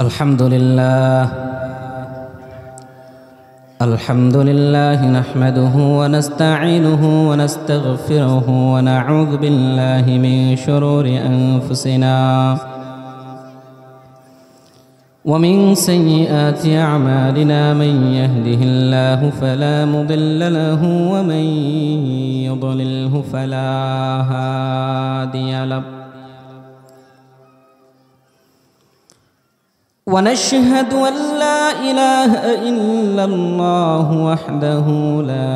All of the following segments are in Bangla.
الحمد لله نحمده ونستعينه ونستغفره ونعوذ بالله من شرور أنفسنا ومن سيئات أعمالنا من يهده الله فلا مضل له ومن يضلله فلا هادي له ونشهد أن لا إله إلا الله وحده لا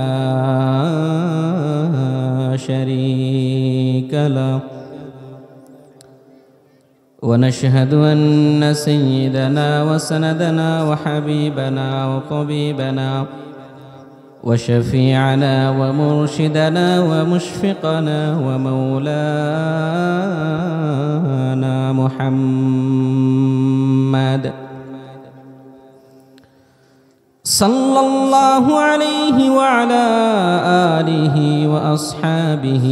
شريك له ونشهد أن سيدنا وسندنا وحبيبنا وطبيبنا وشفيعنا ومرشدنا ومشفقنا ومولانا محمد صلى الله عليه وعلى آله وأصحابه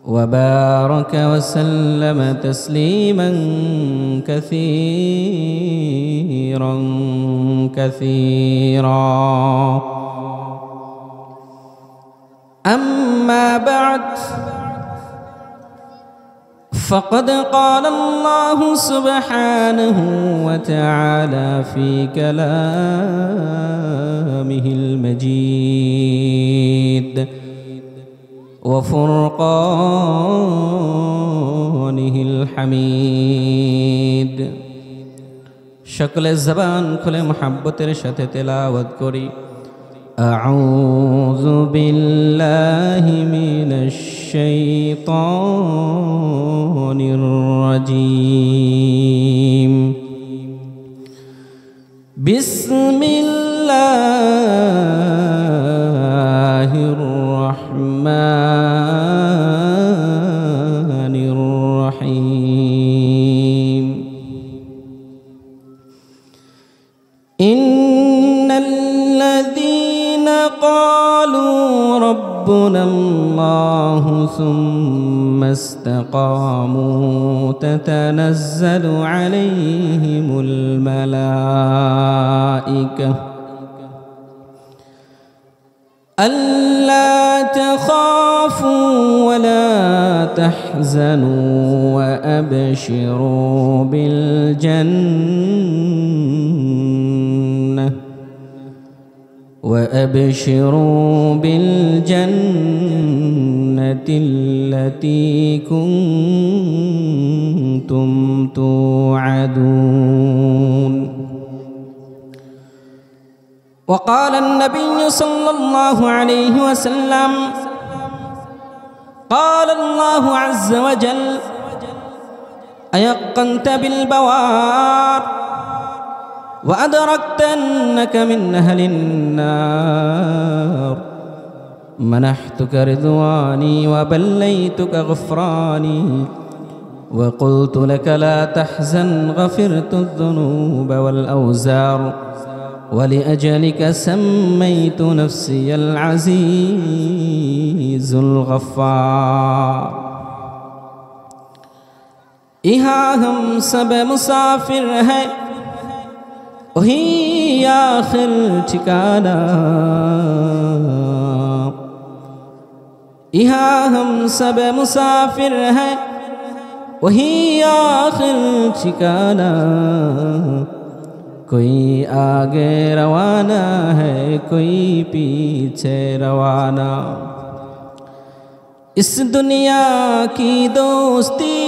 وبارك وسلم تسليما كثيرا أما بعد فقد قال الله سبحانه وتعالى في كلامه المجيد وفرقانه الحميد شكل الزبان كل محبة رشة تلاوت كري أعوذ بالله من الشيطان الرجيم بسم الله الرحمن الرحيم إن الذين قالوا ربنا الله ثم استقاموا تتنزل عليهم الملائكة ألا تخافوا ولا تحزنوا وأبشروا بالجنة التي كنتم توعدون. وقال النبي صلى الله عليه وسلم قال الله عز وجل أيقنت بالبوار وأدركت أنك من أهل النار منحتك رضواني وبليتك غفراني وقلت لك لا تحزن غفرت الذنوب والأوزار ولأجلك سميت نفسي العزيز الغفار. यहाँ हम सब मुसाफिर हैं वही आखिर ठिकाना, यहाँ हम सब मुसाफिर हैं वही आखिर ठिकाना, कोई आगे रवाना है कोई पीछे रवाना। इस दुनिया की दोस्ती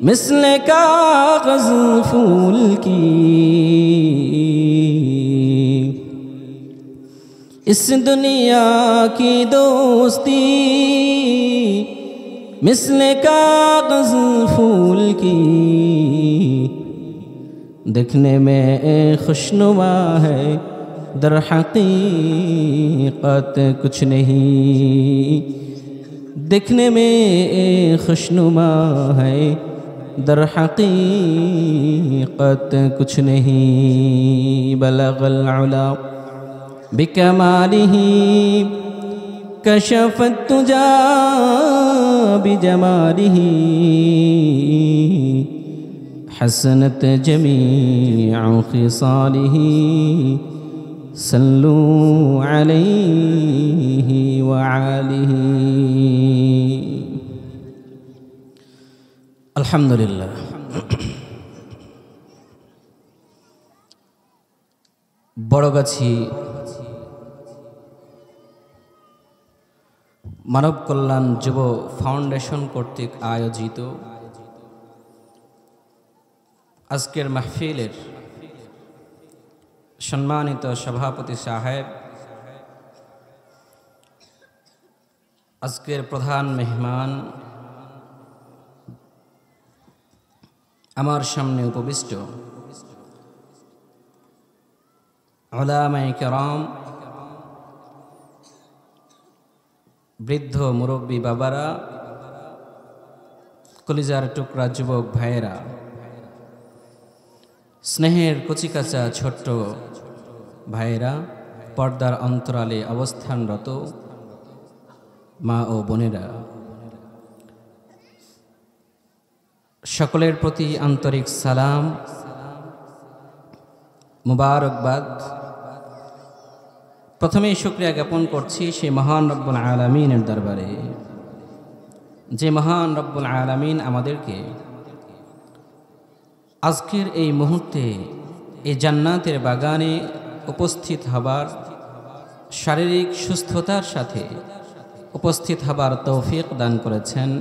मिस्ले कागज़ फूल की, इस दुनिया की दोस्ती मिस्ले कागज़ फूल की, देखने में खुशनुमा है दर हकीकत कुछ नहीं, देखने में खुशनुमा है दर हकीकत कुछ नहीं। बलगल उला बिकमालिही कशफत तुजा بجماله حسنت جميع خصاله صلوا عليه وعاله الحمد لله বড়গাছি মানব কল্যাণ যুব ফাউন্ডেশন কর্তৃক আয়োজিত আজকের মাহফিলের সম্মানিত সভাপতি সাহেব, আজকের প্রধান মেহমান, আমার সামনে উপবিষ্ট উলামায়ে কেরাম, বৃদ্ধ মুরব্বী বাবারা, কলিজার টুকরা যুবক ভাইয়েরা, স্নেহের কচিকাচা ছোট্ট ভাইয়েরা, পর্দার অন্তরালে অবস্থানরত মা ও বোনেরা, সকলের প্রতি আন্তরিক সালাম, মুবারকবাদ। প্রথমেই শুকরিয়া জ্ঞাপন করছি সেই মহান রব্বুল আলামিনের দরবারে, যে মহান রব্বুল আলামিন আমাদেরকে আজকের এই মুহূর্তে এই জান্নাতের বাগানে উপস্থিত হবার, শারীরিক সুস্থতার সাথে উপস্থিত হবার তৌফিক দান করেছেন।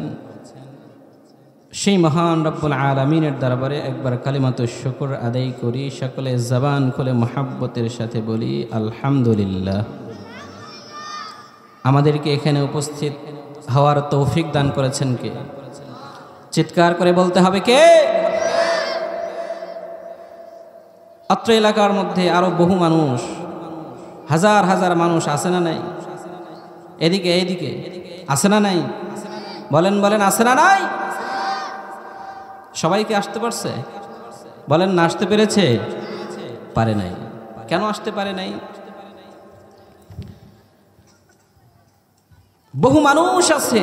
সেই মহান রব্বুল আলামিনের দরবারে একবার কালিমাতুশ শুকর আদায় করি, সকলে জবান খুলে মুহাব্বতের সাথে বলি আলহামদুলিল্লাহ। আমাদেরকে এখানে উপস্থিত হওয়ার তৌফিক দান করেছেন কে? চিৎকার করে বলতে হবে কে? অত্র এলাকার মধ্যে আরো বহু মানুষ, হাজার হাজার মানুষ আছে না নাই? এদিকে এদিকে আছে না নাই? বলেন বলেন, আছে না নাই? সবাইকে আসতে পারছে? বলেন না, আসতে পেরেছে? পারে নাই। কেন আসতে পারে নাই? বহু মানুষ আছে,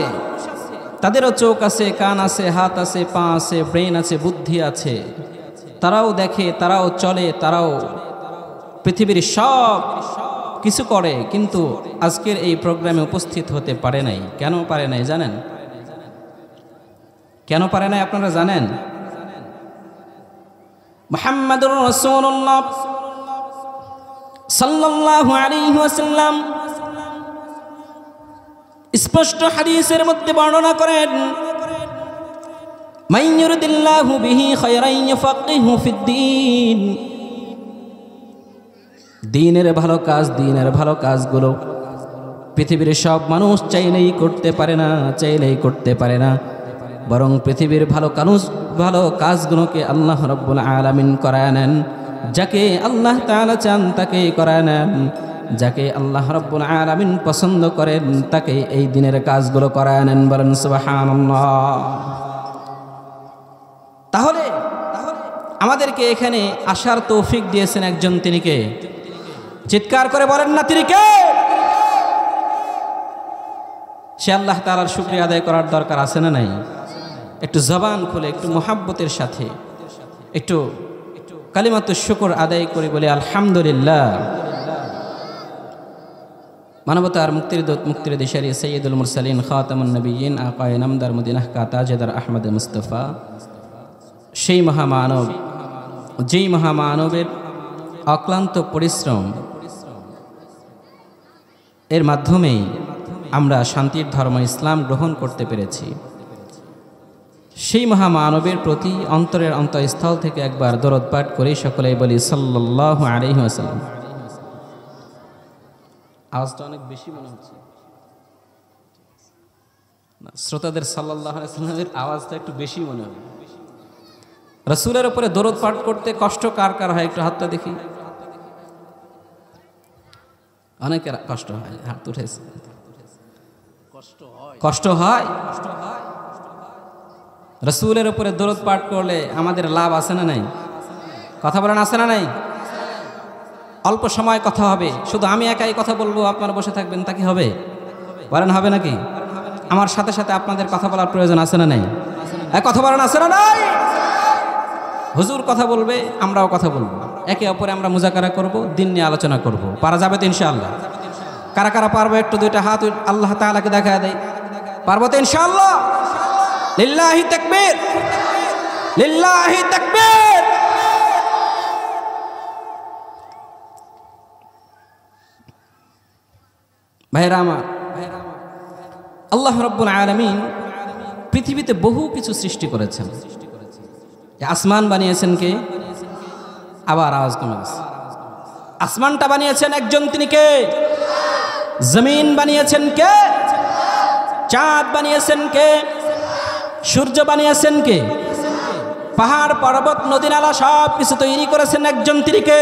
তাদেরও চোখ আছে, কান আছে, হাত আছে, পা আছে, ব্রেন আছে, বুদ্ধি আছে, তারাও দেখে, তারাও চলে, তারাও পৃথিবীর সব কিছু করে, কিন্তু আজকের এই প্রোগ্রামে উপস্থিত হতে পারে নাই। কেন পারে নাই জানেন? কেন পারে নাই আপনারা জানেন? মুহাম্মাদুর রাসূলুল্লাহ সাল্লাল্লাহু আলাইহি ওয়াসাল্লাম স্পষ্ট হাদিসের মধ্যে বর্ণনা করেন, মান ইউরিদিল্লাহু বিহি খায়রান ইউফাক্কিহু ফিদ্দীন। দ্বীনের ভালো কাজ, দ্বীনের ভালো কাজগুলো পৃথিবীর সব মানুষ চাইলেই করতে পারে না, চাইলেই করতে পারে না, বরং পৃথিবীর ভালো কাজগুলোকে আল্লাহ রাব্বুল আলামিন করায় নেন। যাকে আল্লাহ তাআলা চান তাকে করায় নেন, যাকে আল্লাহ রাব্বুল আলামিন পছন্দ করেন তাকে এই দিনের কাজগুলো করায় নেন। বলেন সুবহানাল্লাহ। তাহলে আমাদেরকে এখানে আসার তৌফিক দিয়েছেন একজন, তিনি কে? চিৎকার করে বলেন না, তিনি কে? সে আল্লাহ তাআলার শুকরিয়া আদায় করার দরকার আছে না নাই? একটু জবান খুলে, একটু মুহাব্বতের সাথে, একটু কালিমাতুশ শুকর আদায় করে বলি আলহামদুলিল্লাহ। মানবতার মুক্তির দূত, মুক্তির দিশারি, সৈয়দুল মুরসালিন, খাতামুন নবিয়্যিন, আকায়ে নামদার, মদিনাহ কা তাজদার আহমদ মুস্তাফা, সেই মহামানব, যেই মহামানবের অক্লান্ত পরিশ্রম এর মাধ্যমেই আমরা শান্তির ধর্ম ইসলাম গ্রহণ করতে পেরেছি। সেই মহামানবের প্রতি অন্তরের অন্তঃস্থল থেকে একবার দরুদ পাঠ করি, সকলেই বলি সাল্লাল্লাহু আলাইহি ওয়াসাল্লাম। আওয়াজটা অনেক বেশি মনে হচ্ছে না? শ্রোতাদের সাল্লাল্লাহু আলাইহি ওয়াসাল্লামের আওয়াজটা একটু বেশি মনে হয়। রাসূলের উপরে দরুদ পাঠ করতে কষ্ট কার কার হয়? একটু হাতটা দেখি। অনেকের কষ্ট হয়, হাত উঠেছে। কষ্ট হয়। রাসূলের উপরে দরুদ পাঠ করলে আমাদের লাভ আছে না নাই? কথা বলেন, আছে না নাই? অল্প সময় কথা হবে, শুধু আমি একাই কথা বলবো, আপনারা বসে থাকবেন, তা কি হবে? বলেন হবে নাকি? আমার সাথে সাথে আপনাদের কথা বলার প্রয়োজন আছে না নাই? কথা বলেন, আছে না নাই? হুজুর কথা বলবে, আমরাও কথা বলবো, একে অপরে আমরা মুজাকারা করব, দিন নিয়ে আলোচনা করব। পারা যাবে তো ইনশাআল্লাহ? কারা কারা পারবো একটু দুইটা হাত আল্লাহ তাআলাকে দেখা দেয়। পারবো তো ইনশাআল্লাহ? লিল্লাহি তাকবীর, লিল্লাহি তাকবীর। ভাইরা আমার, আল্লাহ রাব্বুল আলামিন পৃথিবীতে বহু কিছু সৃষ্টি করেছেন। আসমান বানিয়েছেন কে? আবার আওয়াজ কমে গেছে। আসমানটা বানিয়েছেন একজন, তিনি কে? জমিন বানিয়েছেন কে? চাঁদ বানিয়েছেন কে? সূর্য বানিয়েছেন কে? পাহাড় পর্বত নদী নালা সব কিছু তৈরি করেছেন একজন, তিনি কে?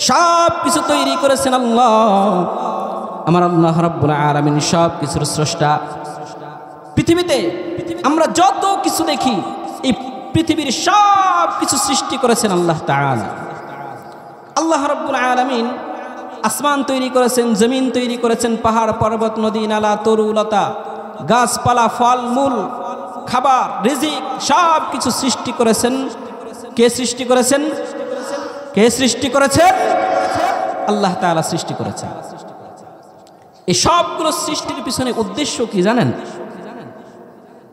সব কিছু তৈরি করেছেন আল্লাহ। আমার আল্লাহ রাব্বুল আলামিন সব কিছুর স্রষ্টা। পৃথিবীতে আমরা যত কিছু দেখি, এই পৃথিবীর সব কিছু সৃষ্টি করেছেন আল্লাহ তাআলা। আল্লাহ রাব্বুল আলামিন আসমান তৈরি করেছেন, জমিন তৈরি করেছেন, পাহাড় পর্বত নদী নালা তরুলতা গাছপালা ফলমূল খাবার রিজিক সব কিছু সৃষ্টি করেছেন। কে সৃষ্টি করেছেন? কে সৃষ্টি করেছেন? আল্লাহ তাআলা সৃষ্টি করেছেন। এই সবগুলো সৃষ্টির পিছনে উদ্দেশ্য কি জানেন?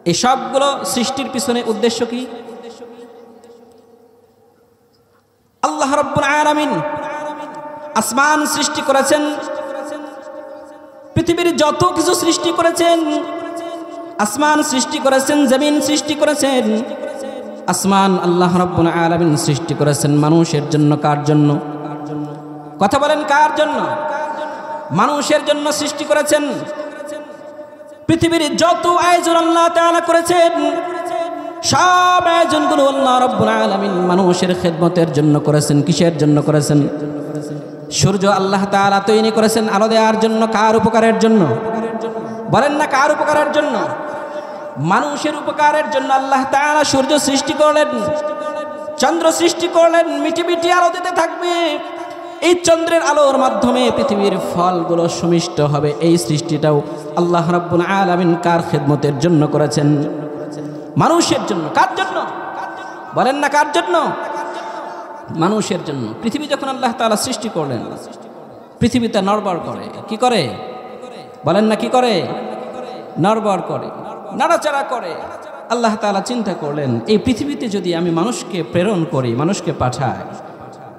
এই সবগুলো সৃষ্টির পিছনে উদ্দেশ্য কি? আল্লাহ রাব্বুল আলামিন আসমান সৃষ্টি করেছেন, পৃথিবীর যত কিছু সৃষ্টি করেছেন, আসমান সৃষ্টি করেছেন, জমিন সৃষ্টি করেছেন। আসমান আল্লাহ রাব্বুল আলামিন সৃষ্টি করেছেন মানুষের জন্য। কার জন্য? কথা বলেন, কার জন্য? মানুষের জন্য সৃষ্টি করেছেন। পৃথিবীর যত আয়োজন আল্লাহ তাআলা করেছেন, সব আয়োজনগুলো আল্লাহ রাব্বুল আলামিন মানুষের খেদমতের জন্য করেছেন। কিসের জন্য করেছেন? সূর্য আল্লাহ তাআলা তৈরি করেছেন আলো দেওয়ার জন্য। কার উপকারের জন্য? বলেন না, কার উপকারের জন্য? মানুষের উপকারের জন্য আল্লাহ তাআলা সূর্য সৃষ্টি করলেন, চন্দ্র সৃষ্টি করলেন, মিটি মিটি আলো দিতে থাকবে। এই চন্দ্রের আলোর মাধ্যমে পৃথিবীর ফলগুলো সুমিষ্ট হবে। এই সৃষ্টিটাও আল্লাহ রাব্বুল আলামিন কার খেদমতের জন্য করেছেন? মানুষের জন্য। কার জন্য? বলেন না, কার জন্য? মানুষের জন্য। পৃথিবী যখন আল্লাহ তাআলা সৃষ্টি করলেন, পৃথিবীতে নড়বড় করে। কি করে? বলেন না, কি করে? নড়বড় করে, নাড়াচাড়া করে। আল্লাহ তাআলা চিন্তা করলেন, এই পৃথিবীতে যদি আমি মানুষকে প্রেরণ করি, মানুষকে পাঠাই,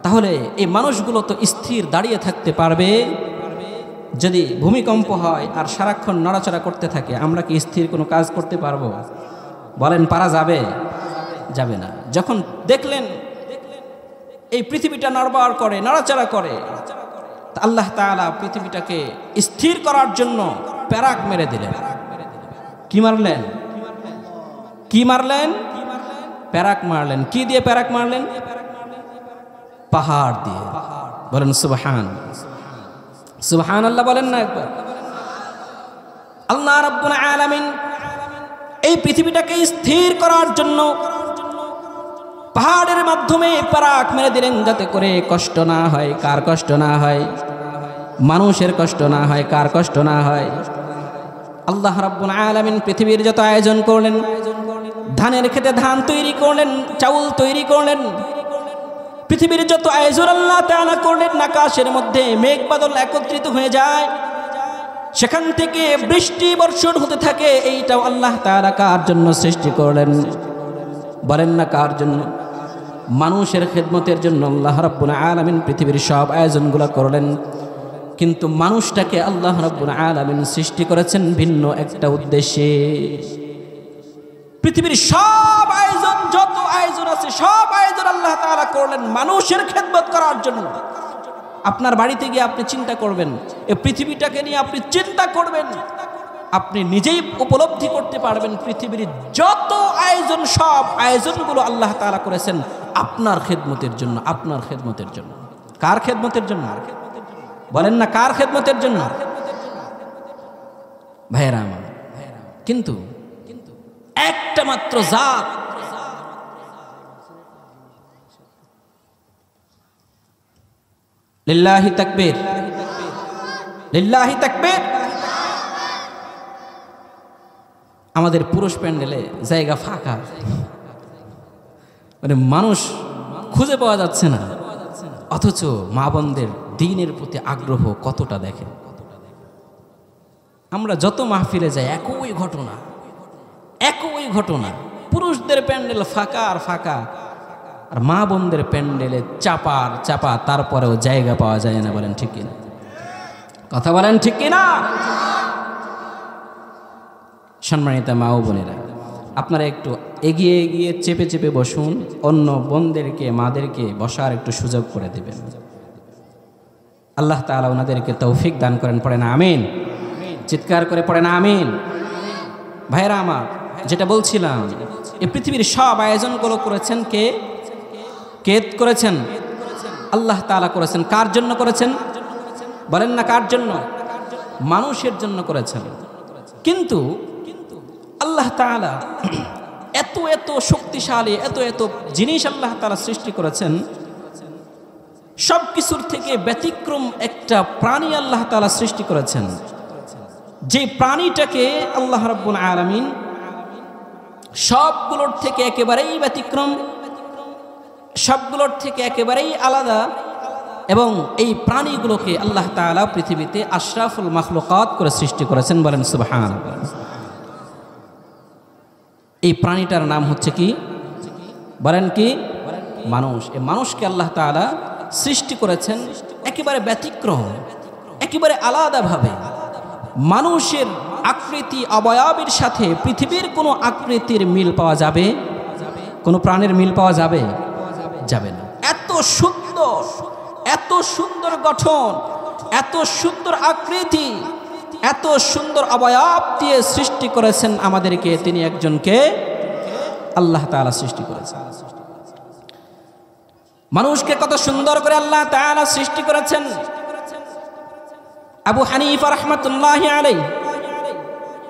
তাহলে এই মানুষগুলো তো স্থির দাঁড়িয়ে থাকতে পারবে। যদি ভূমিকম্প হয় আর সারাক্ষণ নড়াচড়া করতে থাকে, আমরা কি স্থির কোনো কাজ করতে পারবো? বলেন, পারা যাবে? যাবে না। যখন দেখলেন এই পৃথিবীটা নড়বড় করে, নাড়াচাড়া করে, আল্লাহ তাআলা পৃথিবীটাকে স্থির করার জন্য প্যারাক মেরে দিলেন। কি মারলেন? কি মারলেন? প্যারাক মারলেন। কি দিয়ে প্যারাক মারলেন? পাহাড় দিয়ে। বলেন সুবহান, সুবহানাল্লাহ বলেন না একবার। আল্লাহ রাব্বুল আলামিন এই পৃথিবীটাকে স্থির করার জন্য পাহাড়ের মাধ্যমে প্যারাক মেরে দিলেন, যাতে করে কষ্ট না হয়। কার কষ্ট না হয়? মানুষের কষ্ট না হয়। কার কষ্ট না হয়? আল্লাহ রাব্বুল আলামিন পৃথিবীর যত আয়োজন করলেন, ধানের খেতে ধান তৈরি করলেন, চাউল তৈরি করলেন, পৃথিবীর যত আয়োজন আল্লাহ তাআলা করলেন, আকাশের মধ্যে মেঘ বাদল একত্রিত হয়ে যায়, সেখান থেকে বৃষ্টি বর্ষণ হতে থাকে। এইটাও আল্লাহ তাআলা কার জন্য সৃষ্টি করলেন? বলেন না, কার জন্য? মানুষের খেদমতের জন্য আল্লাহ রাব্বুল আলামিন পৃথিবীর সব আয়োজনগুলো করলেন। কিন্তু মানুষটাকে আল্লাহ রাব্বুল আলামিন সৃষ্টি করেছেন ভিন্ন একটা উদ্দেশ্যে। পৃথিবীর সব আয়োজন, যত আয়োজন আছে, সব আয়োজন আল্লাহ তাআলা করলেন মানুষের খেদমত করার জন্য। আপনার বাড়িতে গিয়ে আপনি চিন্তা করবেন, এই পৃথিবীটাকে নিয়ে আপনি চিন্তা করবেন, আপনি নিজেই উপলব্ধি করতে পারবেন পৃথিবীর যত আয়োজন, সব আয়োজনগুলো আল্লাহ তাআলা করেছেন আপনার খেদমতের জন্য। আপনার খেদমতের জন্য। কার খেদমতের জন্য? বলেন না, কার খেদমতের জন্য? ভাইয়েরা আমার, কিন্তু একটা মাত্র জাত, লিল্লাহি তাকবীর, লিল্লাহি তাকবীর, আমাদের পুরুষ প্যান্ডেলে জায়গা ফাঁকা, মানে মানুষ খুঁজে পাওয়া যাচ্ছে না, অথচ মা বোনদের দ্বীনের প্রতি আগ্রহ কতটা দেখে। আমরা যত মাহফিলে যাই একই ঘটনা, পুরুষদের প্যান্ডেল ফাঁকা আর ফাঁকা, আর মা বোনদের প্যান্ডেলে চাপা, তারপরেও জায়গা পাওয়া যায় না। বলেন ঠিক কিনা? কথা বলেন ঠিক কিনা? সম্মানিত মা ও বোনেরা, আপনারা একটু এগিয়ে গিয়ে চেপে বসুন, অন্য বোনদেরকে মাদেরকে বসার একটু সুযোগ করে দেবেন। আল্লাহ তাআলা ওনাদেরকে তৌফিক দান করেন। পড়েন আমিন, চিৎকার করে পড়েন আমিন। ভাইরা আমার, যেটা বলছিলাম, এই পৃথিবীর সব আয়োজনগুলো করেছেন কে করেছেন? আল্লাহ তাআলা করেছেন। কার জন্য করেছেন? বলেন না কার জন্য? মানুষের জন্য করেছেন। কিন্তু আল্লাহ তাআলা এত শক্তিশালী, এত জিনিস আল্লাহ তাআলা সৃষ্টি করেছেন, সব কিছুর থেকে ব্যতিক্রম একটা প্রাণী আল্লাহ তাআলা সৃষ্টি করেছেন, যে প্রাণীটাকে আল্লাহ রাব্বুল আলামিন সবগুলোর থেকে একেবারেই ব্যতিক্রম, সবগুলোর থেকে একেবারেই আলাদা, এবং এই প্রাণীগুলোকে আল্লাহ তাআলা পৃথিবীতে আশরাফুল মাখলুকাত করে সৃষ্টি করেছেন। বলেন সুবহানাল্লাহ। এই প্রাণীটার নাম হচ্ছে কি? বলেন কি? মানুষ। এই মানুষকে আল্লাহ তাআলা সৃষ্টি করেছেন একেবারে ব্যতিক্রম, একেবারে আলাদাভাবে। মানুষের আকৃতি অবয়বের সাথে পৃথিবীর কোনো আকৃতির মিল পাওয়া যাবে? কোনো প্রাণীর মিল পাওয়া যাবে? যাবে না। এত সুন্দর গঠন, এত সুন্দর আকৃতি, এত সুন্দর অবয়ব দিয়ে সৃষ্টি করেছেন আমাদেরকে। তিনি একজনকে আল্লাহ তাআলা সৃষ্টি করেছেন। মানুষকে কত সুন্দর করে আল্লাহ তাআলা সৃষ্টি করেছেন। আবু হানিফা রাহমাতুল্লাহি আলাইহি,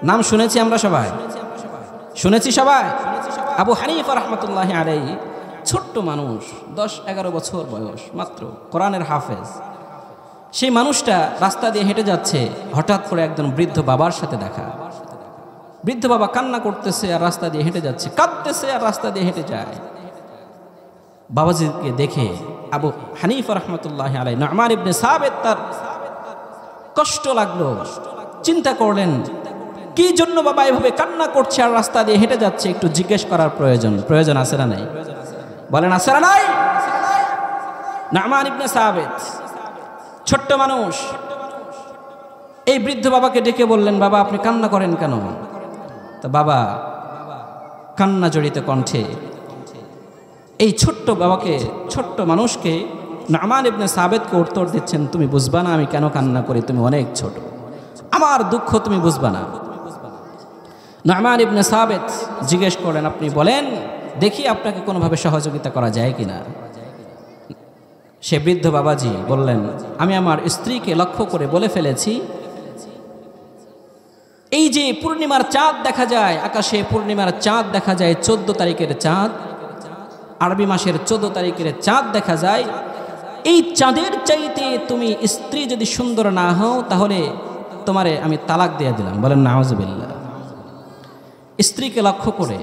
নাম শুনেছি আমরা সবাই, শুনেছি সবাই। আবু হানিফা রাহমাতুল্লাহি আলাইহি ছোট্ট মানুষ, 10-11 বছর বয়স মাত্র, কোরআনের হাফেজ। সেই মানুষটা রাস্তা দিয়ে হেঁটে যাচ্ছে, হঠাৎ করে একজন বৃদ্ধ বাবার সাথে দেখা। বৃদ্ধ বাবা কান্না করতেছে আর রাস্তা দিয়ে হেঁটে যাচ্ছে, কাঁদতেছে আর রাস্তা দিয়ে হেঁটে যায়। বাবাজিকে দেখে আবু হানিফা রাহমাতুল্লাহি আলাইহি, নু'মান ইবনে সাবিত, তার কষ্ট লাগলো। চিন্তা করলেন, কি জন্য বাবা এভাবে কান্না করছে আর রাস্তা দিয়ে হেঁটে যাচ্ছে? একটু জিজ্ঞেস করার প্রয়োজন আছে না নাই? বলেন আছে না নাই? নু'মান ইবনে সাবিত ছোট্ট মানুষ, এই বৃদ্ধ বাবাকে ডেকে বললেন, বাবা আপনি কান্না করেন কেন? তো বাবা কান্না জড়িত কণ্ঠে এই ছোট্ট মানুষকে নু'মান ইবনে সাবিতকে উত্তর দিচ্ছেন, তুমি বুঝবা না আমি কেন কান্না করি, তুমি অনেক ছোট, আমার দুঃখ তুমি বুঝবা না। নু'মান ইবনে সাবিত জিজ্ঞেস করলেন, আপনি বলেন দেখি আপনাকে কোনোভাবে সহযোগিতা করা যায় কিনা। সে বৃদ্ধ বাবাজি বললেন, আমি আমার স্ত্রীকে লক্ষ্য করে বলে ফেলেছি, এই যে পূর্ণিমার চাঁদ দেখা যায় আকাশে, পূর্ণিমার চাঁদ দেখা যায় 14 তারিখের চাঁদ, আরবি মাসের 14 তারিখের চাঁদ দেখা যায়, এই চাঁদের চাইতে তুমি স্ত্রী যদি সুন্দর না হও তাহলে তোমারে আমি তালাক দিয়ে দিলাম। বলেন নাউজুবিল্লাহ। স্ত্রীকে লক্ষ্য করে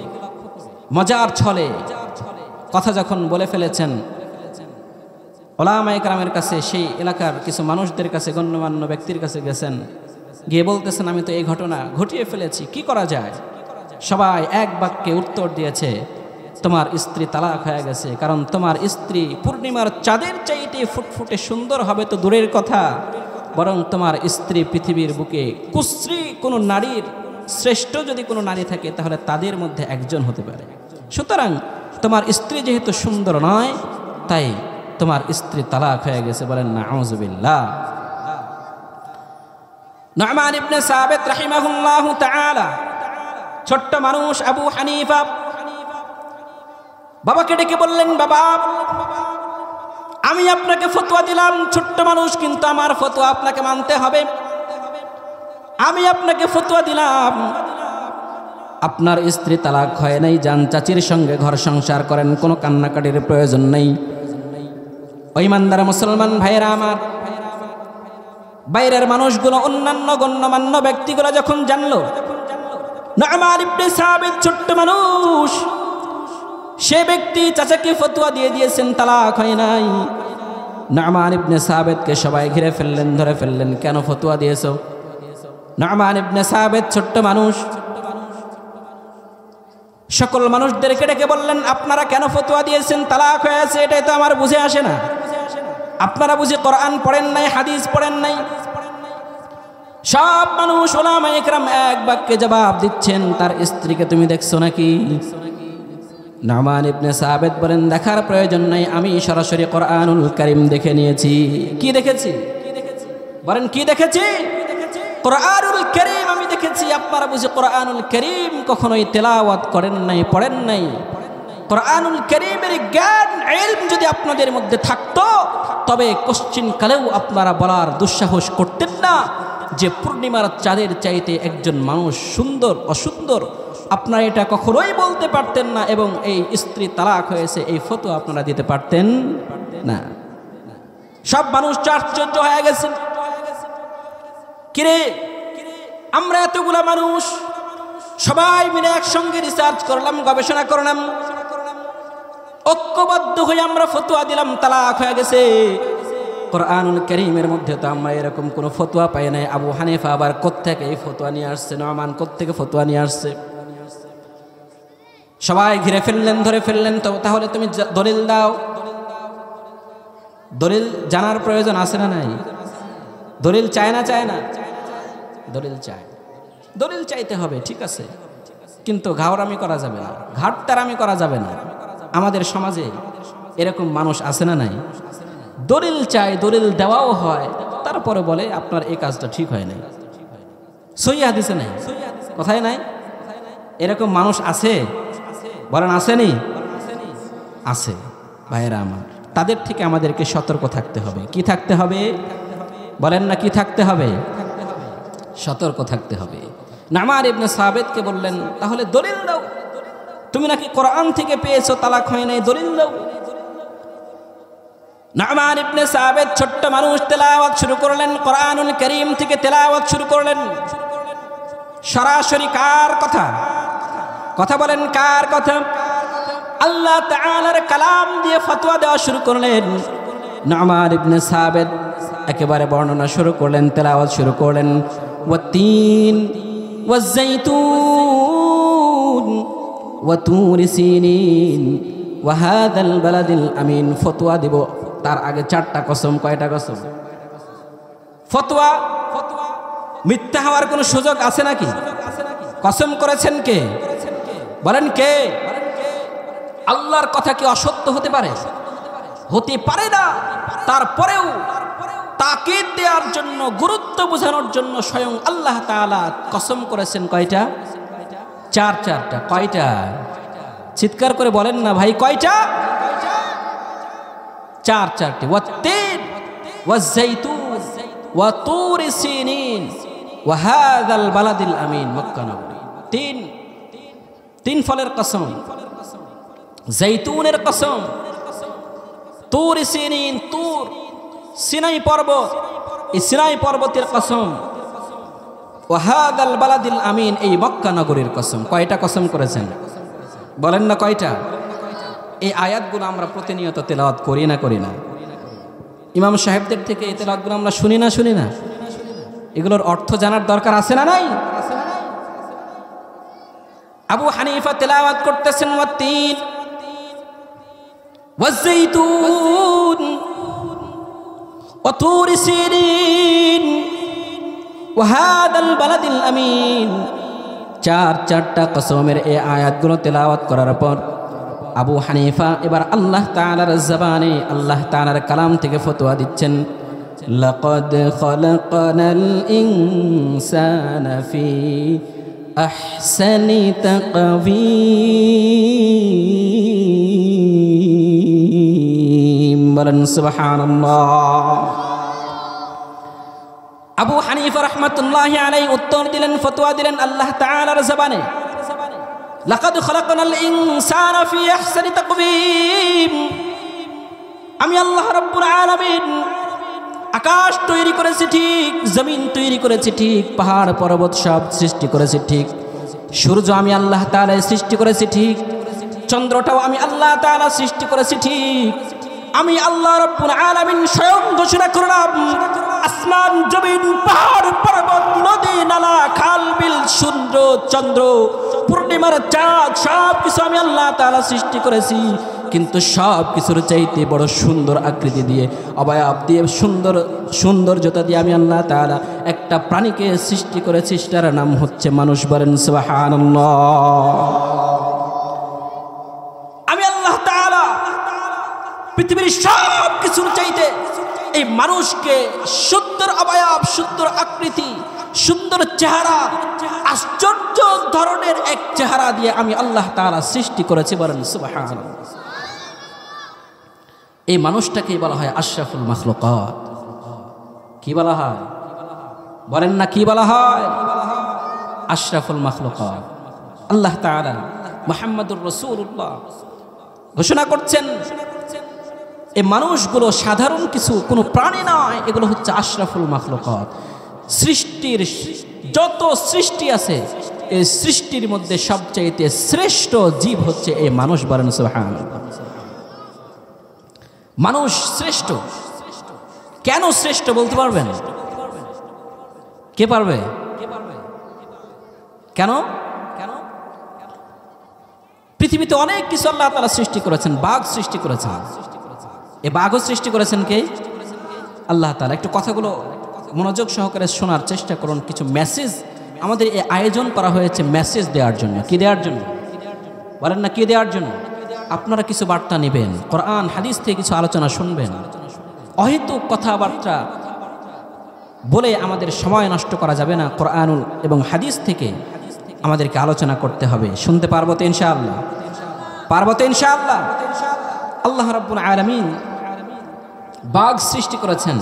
মজার ছলে কথা যখন বলে ফেলেছেন, ওলামায়ে কেরামের কাছে, সেই এলাকার কিছু মানুষদের কাছে, গণ্যমান্য ব্যক্তির কাছে গেছেন, গিয়ে বলতেছেন, আমি তো এই ঘটনা ঘটিয়ে ফেলেছি, কি করা যায়? সবাই এক বাক্যে উত্তর দিয়েছে, তোমার স্ত্রী তালাক হয়ে গেছে, কারণ তোমার স্ত্রী পূর্ণিমার চাঁদের চাইতে ফুটফুটে সুন্দর হবে তো দূরের কথা, বরং তোমার স্ত্রী পৃথিবীর বুকে কুশ্রী কোনো নারীর শ্রেষ্ঠ যদি কোনো নারী থাকে তাহলে তাদের মধ্যে একজন হতে পারে। সুতরাং তোমার স্ত্রী যেহেতু সুন্দর নয়, তাই তোমার স্ত্রী তালাক হয়ে গেছে। বলেন নাউজুবিল্লাহ। নু'মান ইবনে সাবিত রাহিমাহুল্লাহু তাআলা, ছোট্ট মানুষ আবু হানিফা, বাবাকে ডেকে বললেন, বাবা আমি আপনাকে ফতোয়া দিলাম, ছোট্ট মানুষ কিন্তু আমার ফতোয়া আপনাকে মানতে হবে। আমি আপনাকে ফতোয়া দিলাম, আপনার স্ত্রী তালাক হয় নাই, যান চাচির সঙ্গে ঘর সংসার করেন, কোনো কান্নাকাটির প্রয়োজন নেই। ওই ইমানদার মুসলমান ভাইয়েরা আমার, বাইরের মানুষগুলো, অন্যান্য গণ্যমান্য ব্যক্তিগুলো যখন জানলো নু'মান ইবনে সাবিত ছোট্ট মানুষ, সে ব্যক্তি চাচাকে ফতোয়া দিয়ে দিয়েছেন তালাক হয় নাই। নু'মান ইবনে সাবিতকে সবাই ঘিরে ফেললেন, ধরে ফেললেন, কেন ফতোয়া দিয়েছো? নু'মান ইবনে সাবিত ছোট্ট মানুষ, সকল মানুষদেরকে ডেকে বললেন, আপনারা কেন ফতোয়া দিয়েছেন তালাক হয়েছে? এটাই তো আমার বুঝে আসে না। আপনারা বুঝি কোরআন পড়েন নাই, হাদিস পড়েন নাই? সব মানুষ উলামায়ে কেরাম এক বাক্যে জবাব দিচ্ছেন, তার স্ত্রীকে তুমি দেখছো নাকি? নু'মান ইবনে সাবিত বলেন, দেখার প্রয়োজন নাই, আমি সরাসরি কোরআনুল কারীম দেখে নিয়েছি। কি দেখেছি? বলেন কি দেখেছি? কোরআনুল কারীম আমি দেখেছি। আপনারা বুঝি কোরআনুল কারীম কখনোই তেলাওয়াত করেন নাই, পড়েন নাই? কোরআনুল কারীমের জ্ঞান ইলম যদি আপনাদের মধ্যে থাকতো, তবে কোশ্চিন কালেও আপনারা বলার দুঃসাহস করতেন না যে পূর্ণিমার চাঁদের চাইতে একজন মানুষ সুন্দর অসুন্দর। আপনারা এটা কখনোই বলতে পারতেন না, এবং এই স্ত্রী তালাক হয়েছে এই ফতোয়া আপনারা দিতে পারতেন না। সব মানুষ আশ্চর্য হয়ে গেছে, কিরে আমরা এতগুলা মানুষ সবাই মিলে একসঙ্গে রিসার্চ করলাম, গবেষণা করলাম, ঐক্যবদ্ধ হয়ে আমরা ফতোয়া দিলাম তালাক হয়ে গেছে। কোরআনুল কারীমের মধ্যে তো আমরা এরকম কোনো ফতোয়া পাই নাই। আবু হানিফা আবার কোত্থেকে এই ফতোয়া নিয়ে আসছে? নু'মান কোত্থেকে ফতোয়া নিয়ে আসছে? সবাই ঘিরে ফেললেন, ধরে ফেললেন। তো তাহলে তুমি দলিল দাও। দলিল জানার প্রয়োজন আছে না নাই? দলিল চায় না, চায় না? দলিল চায়, দলিল চাইতে হবে, ঠিক আছে, কিন্তু ঘাওরামি করা যাবে না, ঘাটতারামি করা যাবে না। আমাদের সমাজে এরকম মানুষ আছে না নাই? দলিল চায়, দলিল দেওয়াও হয়, তারপরে বলে আপনার এই কাজটা ঠিক হয় নাই, সহিহ হাদিসে নাই, কথায় নাই। এরকম মানুষ আছে? বলেন আসেনি? আছে। ভাইয়েরা আমার, তাদের থেকে আমাদেরকে সতর্ক থাকতে হবে। কি থাকতে হবে? বলেন না, কি থাকতে হবে? সতর্ক থাকতে হবে। নু'মান ইবনে সাবিতকে বললেন, তাহলে দলিল দাও, তুমি নাকি কোরআন থেকে পেয়েছো তালাক হয় নাই, দলিল দাও। নু'মান ইবনে সাবিত ছোট্ট মানুষ, তেলাওয়াত শুরু করলেন, কোরআনুল কারীম থেকে তেলাওয়াত শুরু করলেন। সরাসরি কার কথা? কথা বলেন, কার কথা? আল্লাহ তাআলার কালাম দিয়ে ফতোয়া দেওয়া শুরু করলেন। নু'মান ইবনে সাবিত একেবারে বর্ণনা শুরু করলেন, তেলাওয়াত শুরু করলেন। ওয়াত্তিন ওয়াজ্জাইতুন ওয়া তুরি সিনিন ওয়া হাযাল বালাদিল আমিন। ফতোয়া দিব তার আগে 4টা কসম। কয়টা কসম? ফতোয়া মিথ্যা হওয়ার কোনো সুযোগ আছে নাকি? কসম করেছেন কে? বলেন কে? আল্লাহর কথা কি অসত্য হতে পারে? হতে পারে না। তারপরেও তাকিদ দেওয়ার জন্য, গুরুত্ব বোঝানোর জন্য স্বয়ং আল্লাহ তাআলা কসম করেছেন। কয়টা? 4টা। কয়টা? চিৎকার করে বলেন না ভাই, কয়টা? 4টি। ওয়াত্তিন ওয়াজ্জাইতুন ওয়া তুরি সিনিন ওয়া হাযাল বালাদিল আমিন। মক্কা নগরী। তিন ফলের কসম। জাইতুনের কসম, তুরি সিনিন, তুর সিনাই পর্বত, এই সিনাই পর্বতের কসম, ওয়া হাযাল বালাদিল আমিন, এই মক্কা নগরীর কসম। কয়টা কসম করেছেন? বলেন না কয়টা? এই আয়াতগুলো আমরা প্রতিনিয়ত তেলাওয়াত করি না, করি না? ইমাম সাহেবদের থেকে এই তেলাওয়াতগুলো আমরা শুনি না? এগুলোর অর্থ জানার দরকার আছে না নাই? আবু হানিফা তেলাওয়াত করতেছেন, ওয়াত্তিন ওয়াজ্জাইতুন ওয়া তুরি সিনিন ওয়া হাযাল বালাদিল আমিন। 4টা কসমের এই আয়াতগুলো তেলাওয়াত করার পর আবু হানিফা এবার আল্লাহ তাআলার জবানে, আল্লাহ তাআলার কালাম থেকে ফতোয়া দিচ্ছেন। লাকাদ খালাকনাল ইনসানা ফি আহসানি তাকওয়ীম। বলেন সুবহানাল্লাহ। আবু হানিফা রাহমাতুল্লাহি আলাইহি উত্তর দিলেন, ফতোয়া দিলেন আল্লাহ তাআলার জবানে, লাকাদ খালাকনাল ইনসানা ফি আহসানি তাকওয়ীম। আমি আল্লাহ রাব্বুল আলামিন আকাশ তৈরি করেছি ঠিক, জমিন তৈরি করেছি ঠিক, পাহাড় পর্বত সব সৃষ্টি করেছি ঠিক, সূর্য আমি আল্লাহ তাআলা সৃষ্টি করেছি ঠিক, চন্দ্রটাও আমি আল্লাহ তাআলা সৃষ্টি করেছি ঠিক। আমি আল্লাহ রাব্বুল আলামিন স্বয়ং ঘোষণা করলাম, আসমান জমিন পাহাড় পর্বত নদী নালা খাল বিল সূর্য চন্দ্র পূর্ণিমার চাঁদ সব কিছু আমি আল্লাহ তাআলা সৃষ্টি করেছি। কিন্তু সব কিছুর চাইতে বড় সুন্দর আকৃতি দিয়ে, অবয়ব দিয়ে, সৌন্দর্যতা দিয়ে আমি আল্লাহ তাআলা একটা প্রাণীকে সৃষ্টি করেছি, সেটার নাম হচ্ছে মানুষ। বলেন সুবহানাল্লাহ। আমি আল্লাহ তাআলা পৃথিবীর সব কিছুর চাইতে এই মানুষকে সুন্দর অবয়ব, সুন্দর আকৃতি, সুন্দর চেহারা, আশ্চর্য ধরনের এক চেহারা দিয়ে আমি আল্লাহ তাআলা সৃষ্টি করেছি। বলেন সুবহানাল্লাহ। এই মানুষটাকেই বলা হয় আশরাফুল মাখলুকাত। কি বলা হয়? বলেন না কি বলা হয়? আশরাফুল মাখলুকাত। আল্লাহ তাআলা মুহাম্মদুর রাসূলুল্লাহ ঘোষণা করছেন, এই মানুষগুলো সাধারণ কিছু কোনো প্রাণী নয়, এগুলো হচ্ছে আশরাফুল মাখলুকাত। সৃষ্টির যত সৃষ্টি আছে, এই সৃষ্টির মধ্যে সবচাইতে শ্রেষ্ঠ জীব হচ্ছে এই মানুষ। বলেন সুবহানাল্লাহ। মানুষ শ্রেষ্ঠ। কেন শ্রেষ্ঠ বলতে পারবেন? কে পারবে? কেন? পৃথিবীতে অনেক কিছু আল্লাহ তাআলা সৃষ্টি করেছেন। বাঘ সৃষ্টি করেছেন, এই বাঘও সৃষ্টি করেছেন কে? আল্লাহ তাআলা। একটু কথাগুলো মনোযোগ সহকারে শোনার চেষ্টা করুন। কিছু মেসেজ আমাদের এই আয়োজন করা হয়েছে মেসেজ দেওয়ার জন্য। কি দেওয়ার জন্য? বলেন না কি দেওয়ার জন্য? আপনারা কিছু বার্তা নেবেন, কোরআন হাদিস থেকে কিছু আলোচনা শুনবেন। অহেতুক কথাবার্তা বলে আমাদের সময় নষ্ট করা যাবে না। কোরআনুল এবং হাদিস থেকে আমাদেরকে আলোচনা করতে হবে। শুনতে পারবো তো ইনশাআল্লাহ? পারবো তো ইনশাআল্লাহ? আল্লাহ রাব্বুল আলামিন বাঘ সৃষ্টি করেছেন।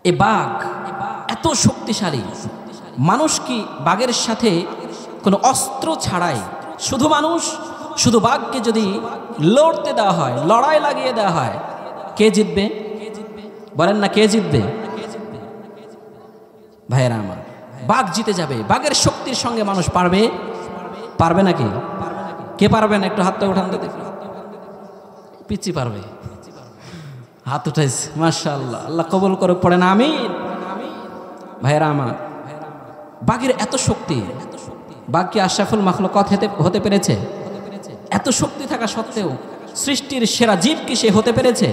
এই বাঘ এত শক্তিশালী, মানুষ কি বাঘের সাথে কোনো অস্ত্র ছাড়াই, শুধু বাঘকে যদি লড়তে দেওয়া হয়, লড়াই লাগিয়ে দেওয়া হয়, কে জিতবে? বলেন না কে জিতবে? ভাইয়েরা আমার, বাঘ জিতে যাবে। বাঘের শক্তির সঙ্গে মানুষ পারবে? পারবে নাকি? কে পারবেন? একটু হাতটা উঠান তো দেখি। পিচ্চি পারবে, হাত উঠাইছে, মাশাআল্লাহ। আল্লাহ কবুল করুক, পড়েন আমিন। ভাইয়েরা আমার, বাঘের এত শক্তি, বাঘ কি আশরাফুল মাখলুকাত হতে পেরেছে? এত শক্তি থাকা সত্ত্বেও সৃষ্টির সেরা জীব কি সে হতে পেরেছে?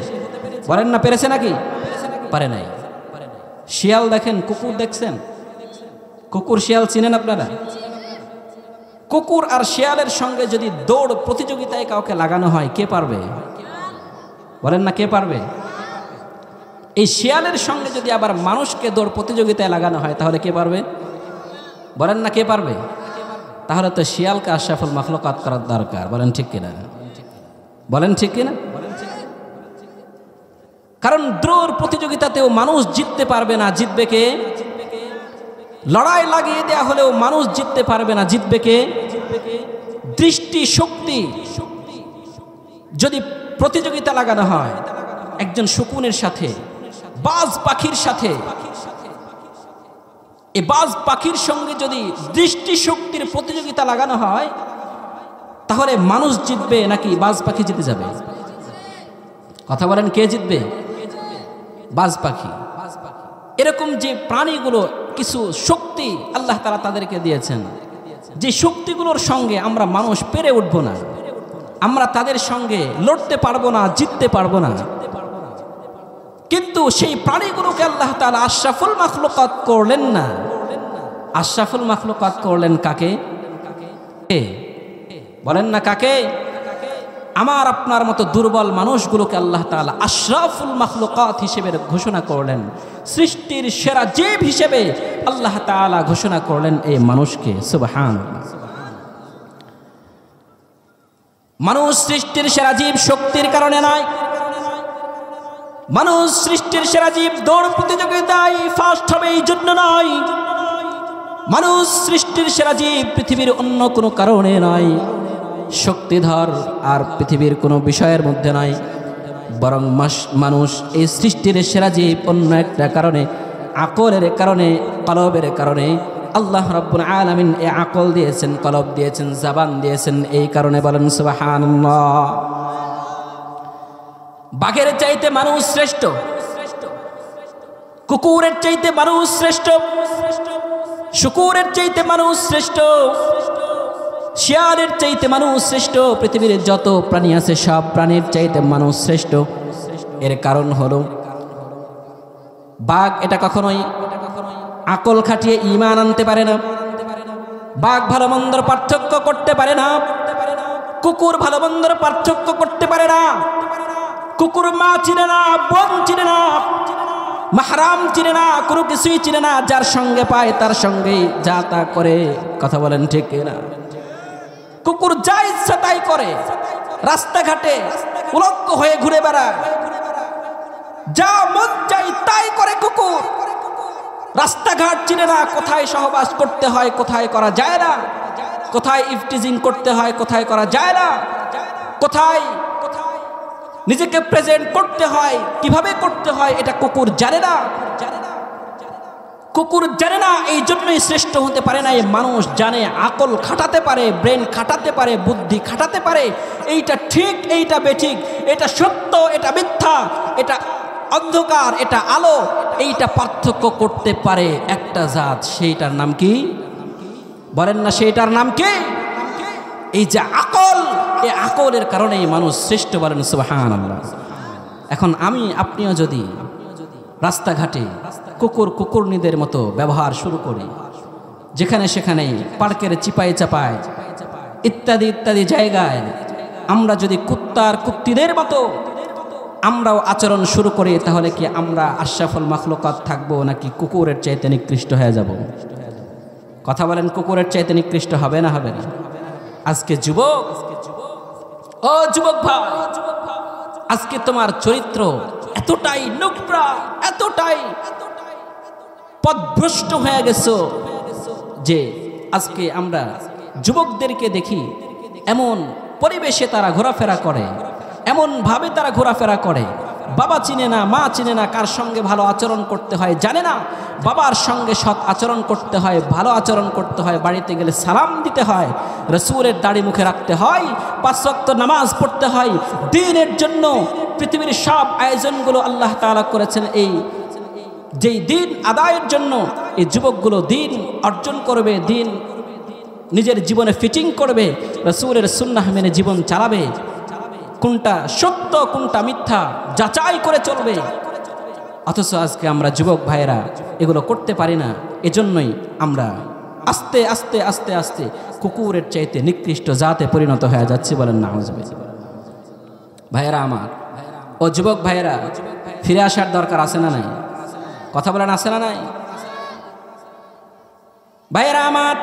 বলেন না পেরেছে নাকি? পারে নাই। শিয়াল দেখেন, কুকুর দেখছেন? কুকুর শিয়াল চিনেন আপনারা? কুকুর আর শিয়ালের সঙ্গে যদি দৌড় প্রতিযোগিতায় কাউকে লাগানো হয়, কে পারবে? বলেন না কে পারবে? এই শিয়ালের সঙ্গে যদি আবার মানুষকে দৌড় প্রতিযোগিতায় লাগানো হয়, তাহলে কে পারবে? বলেন না কে পারবে? তাহলে তো শিয়ালকে আশরাফুল মাখলুকাত করার দরকার। বলেন ঠিক কিনা? বলেন ঠিক কিনা? কারণ দৌড় প্রতিযোগিতাতেও মানুষ জিততে পারবে না, জিতবে কে? লড়াই লাগিয়ে দেয়া হলেও মানুষ জিততে পারবে না, জিতবে কে? দৃষ্টি শক্তি যদি প্রতিযোগিতা লাগানো হয় একজন শকুনের সাথে, বাজ পাখির সাথে, এই বাজ পাখির সঙ্গে যদি দৃষ্টি শক্তির প্রতিযোগিতা লাগানো হয়, তাহলে মানুষ জিতবে নাকি বাজ পাখি জিতে যাবে? কথা বলেন, কে জিতবে? বাজ পাখি। এরকম যে প্রাণীগুলো কিছু শক্তি আল্লাহ তাআলা তাদেরকে দিয়েছেন, যে শক্তিগুলোর সঙ্গে আমরা মানুষ পেরে উঠব না, আমরা তাদের সঙ্গে লড়তে পারবো না, জিততে পারবো না। কিন্তু সেই প্রাণীগুলোকে আল্লাহ তাআলা আশরাফুল মাখলুকাত করলেন না। আশরাফুল মাখলুকাত করলেন কাকে? বলেন না কাকে? আমার আপনার মতো দুর্বল মানুষগুলোকে আল্লাহ তাআলা আশরাফুল মাখলুকাত হিসেবে ঘোষণা করলেন। সৃষ্টির সেরা জীব হিসেবে আল্লাহ তাআলা ঘোষণা করলেন এই মানুষকে। সুবহানাল্লাহ। মানুষ সৃষ্টির সেরা জীব শক্তির কারণে নয়, মানুষ সৃষ্টির সেরা জীব দৌড় প্রতিযোগিতায় ফার্স্ট হবে এই জন্য নয়, মানুষ সৃষ্টির সেরা জীব পৃথিবীর অন্য কোনো কারণে নয়, শক্তিধর আর পৃথিবীর কোনো বিষয়ের মধ্যে নয়, বরং মানুষ এই সৃষ্টির সেরা জীব অন্য একটা কারণে, আকলের কারণে, কলবের কারণে, আল্লাহ রাব্বুল আলামিন এই আকল দিয়েছেন, কলব দিয়েছেন, জবান দিয়েছেন। এই কারণে বলেন সুবহানাল্লাহ। বাঘের চাইতে মানুষ শ্রেষ্ঠ, কুকুরের চাইতে মানুষ শ্রেষ্ঠ, শুকুরের চাইতে মানুষ শ্রেষ্ঠ, শিয়ালের চাইতে মানুষ শ্রেষ্ঠ। পৃথিবীর যত প্রাণী আছে সব প্রাণীর চাইতে মানুষ শ্রেষ্ঠ। এর কারণ হলো বাঘ এটা কখনোই আকল খাটিয়ে ঈমান আনতে পারে না। বাঘ ভালো মন্দর পার্থক্য করতে পারে না। কুকুর ভালো মন্দর পার্থক্য করতে পারে না। কুকুর মা চিনে না, বোন চিনে না, মাহরাম চিনে না, কোনো কিছুই চিনে না। যার সঙ্গে পায় তার সঙ্গেই যা তা করে। কথা বলেন ঠিক না? কুকুর যা ইচ্ছা তাই করে, রাস্তাঘাটে উলঙ্গ হয়ে ঘুরে বেড়ায়, যা মন চাই তাই করে কুকুর। রাস্তাঘাট চিনে না, কোথায় সহবাস করতে হয় কোথায় করা যায় না, কোথায় ইফটিজিং করতে হয় কোথায় করা যায় না, কোথায় নিজেকে প্রেজেন্ট করতে হয় কিভাবে করতে হয় এটা কুকুর জানে না। কুকুর জানে না, এই জন্যই শ্রেষ্ঠ হতে পারে না। এই মানুষ জানে, আকল খাটাতে পারে, ব্রেন খাটাতে পারে, বুদ্ধি খাটাতে পারে। এইটা ঠিক, এইটা বেঠিক, এটা সত্য, এটা মিথ্যা, এটা অন্ধকার, এটা আলো, এইটা পার্থক্য করতে পারে একটা জাত। সেইটার নাম কি বলেন না? সেইটার নাম কি? এই যে আকল, এই আকলের কারণেই মানুষ শ্রেষ্ঠ। বলেন সুবহানাল্লাহ। এখন আমি আপনিও যদি রাস্তাঘাটে কুকুরনিদের মতো ব্যবহার শুরু করি, যেখানে সেখানে পার্কের চিপায় চাপায় ইত্যাদি ইত্যাদি জায়গায় আমরা যদি কুত্তিদের মতো আমরাও আচরণ শুরু করি, তাহলে কি আমরা আশরাফুল মাখলুকাত থাকবো নাকি কুকুরের চাইতে নিকৃষ্ট হয়ে যাব? কথা বলেন, কুকুরের চাইতে নিকৃষ্ট হবে না হবে না? আজকে যুবক, ও যুবক ভাই, আজকে তোমার চরিত্র এতটাই নোংরা, এতটাই পথভ্রষ্ট হয়ে গেছো যে আজকে আমরা যুবকদেরকে দেখি এমন পরিবেশে তারা ঘোরাফেরা করে, এমন ভাবে তারা ঘোরাফেরা করে। বাবা চিনে না, মা চিনে না, কার সঙ্গে ভালো আচরণ করতে হয় জানে না। বাবার সঙ্গে সৎ আচরণ করতে হয়, ভালো আচরণ করতে হয়, বাড়িতে গেলে সালাম দিতে হয়, রাসূলের দাড়ি মুখে রাখতে হয়, 5 ওয়াক্ত নামাজ পড়তে হয়। দ্বীনের জন্য পৃথিবীর সব আয়োজনগুলো আল্লাহ তাআলা করেছেন। এই যেই দ্বীন আদায়ের জন্য এই যুবকগুলো দ্বীন অর্জন করবে, দ্বীন নিজের জীবনে ফিটিং করবে, রাসূলের সুন্নাহ মেনে জীবন চালাবে, কোনটা সত্য কোনটা মিথ্যা যাচাই করে চলবে। অথচ আজকে আমরা যুবক ভাইয়েরা এগুলো করতে পারি না। এজন্যই আমরা আস্তে আস্তে আস্তে আস্তে কুকুরের চাইতে নিকৃষ্ট জাতে পরিণত হয়ে যাচ্ছি। বলেন নাউজুবিল্লাহ। ভাইয়েরা আমার, ও যুবক ভাইয়েরা, ফিরে আসার দরকার আছে না নাই? কথা বলেন, আছে না নাই? ভাইয়েরা আমার,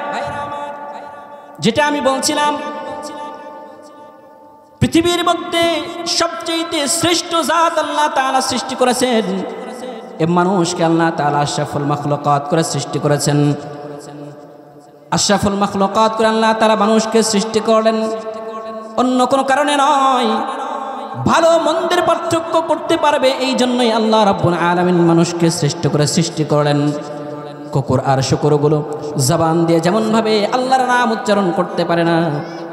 যেটা আমি বলছিলাম, পৃথিবীর মধ্যে সবচেয়ে শ্রেষ্ঠ জাত আল্লাহ তাআলা সৃষ্টি করেছেন। এ মানুষকে আল্লাহ তাআলা আশরাফুল মাখলুকাত করে সৃষ্টি করেছেন। আশরাফুল মাখলুকাত করে আল্লাহ তাআলা মানুষকে সৃষ্টি করলেন অন্য কোনো কারণে নয়, ভালো মন্দের পার্থক্য করতে পারবে এই জন্যই আল্লাহ রাব্বুল আলামিন মানুষকে শ্রেষ্ঠ করে সৃষ্টি করলেন। কুকুর আর শুকরগুলো জবান দিয়ে যেমনভাবে আল্লাহর নাম উচ্চারণ করতে পারে না,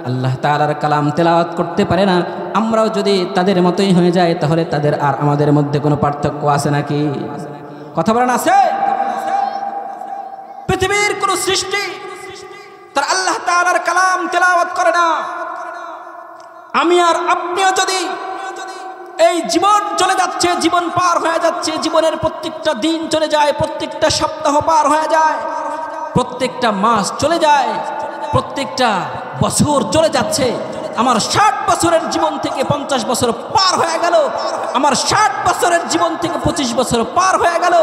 আল্লাহ তাআলার কালাম তেলাওয়াত করতে পারে না, আমরাও যদি তাদের মতোই হয়ে যায় তাহলে তাদের আর আমাদের মধ্যে কোনো পার্থক্য আছে নাকি? কথা বলেন, আছে? পৃথিবীর কোন সৃষ্টি তার আল্লাহ তাআলার কালাম তেলাওয়াত করে না। আমি আর আপনিও যদি এই জীবন চলে যাচ্ছে, জীবন পার হয়ে যাচ্ছে, জীবনের প্রত্যেকটা দিন চলে যায়, প্রত্যেকটা সপ্তাহ পার হয়ে যায়, প্রত্যেকটা মাস চলে যায়, প্রত্যেকটা বছর চলে যাচ্ছে। আমার 60 বছরের জীবন থেকে 50 বছর পার হয়ে গেল, আমার 60 বছরের জীবন থেকে 25 বছর পার হয়ে গেল,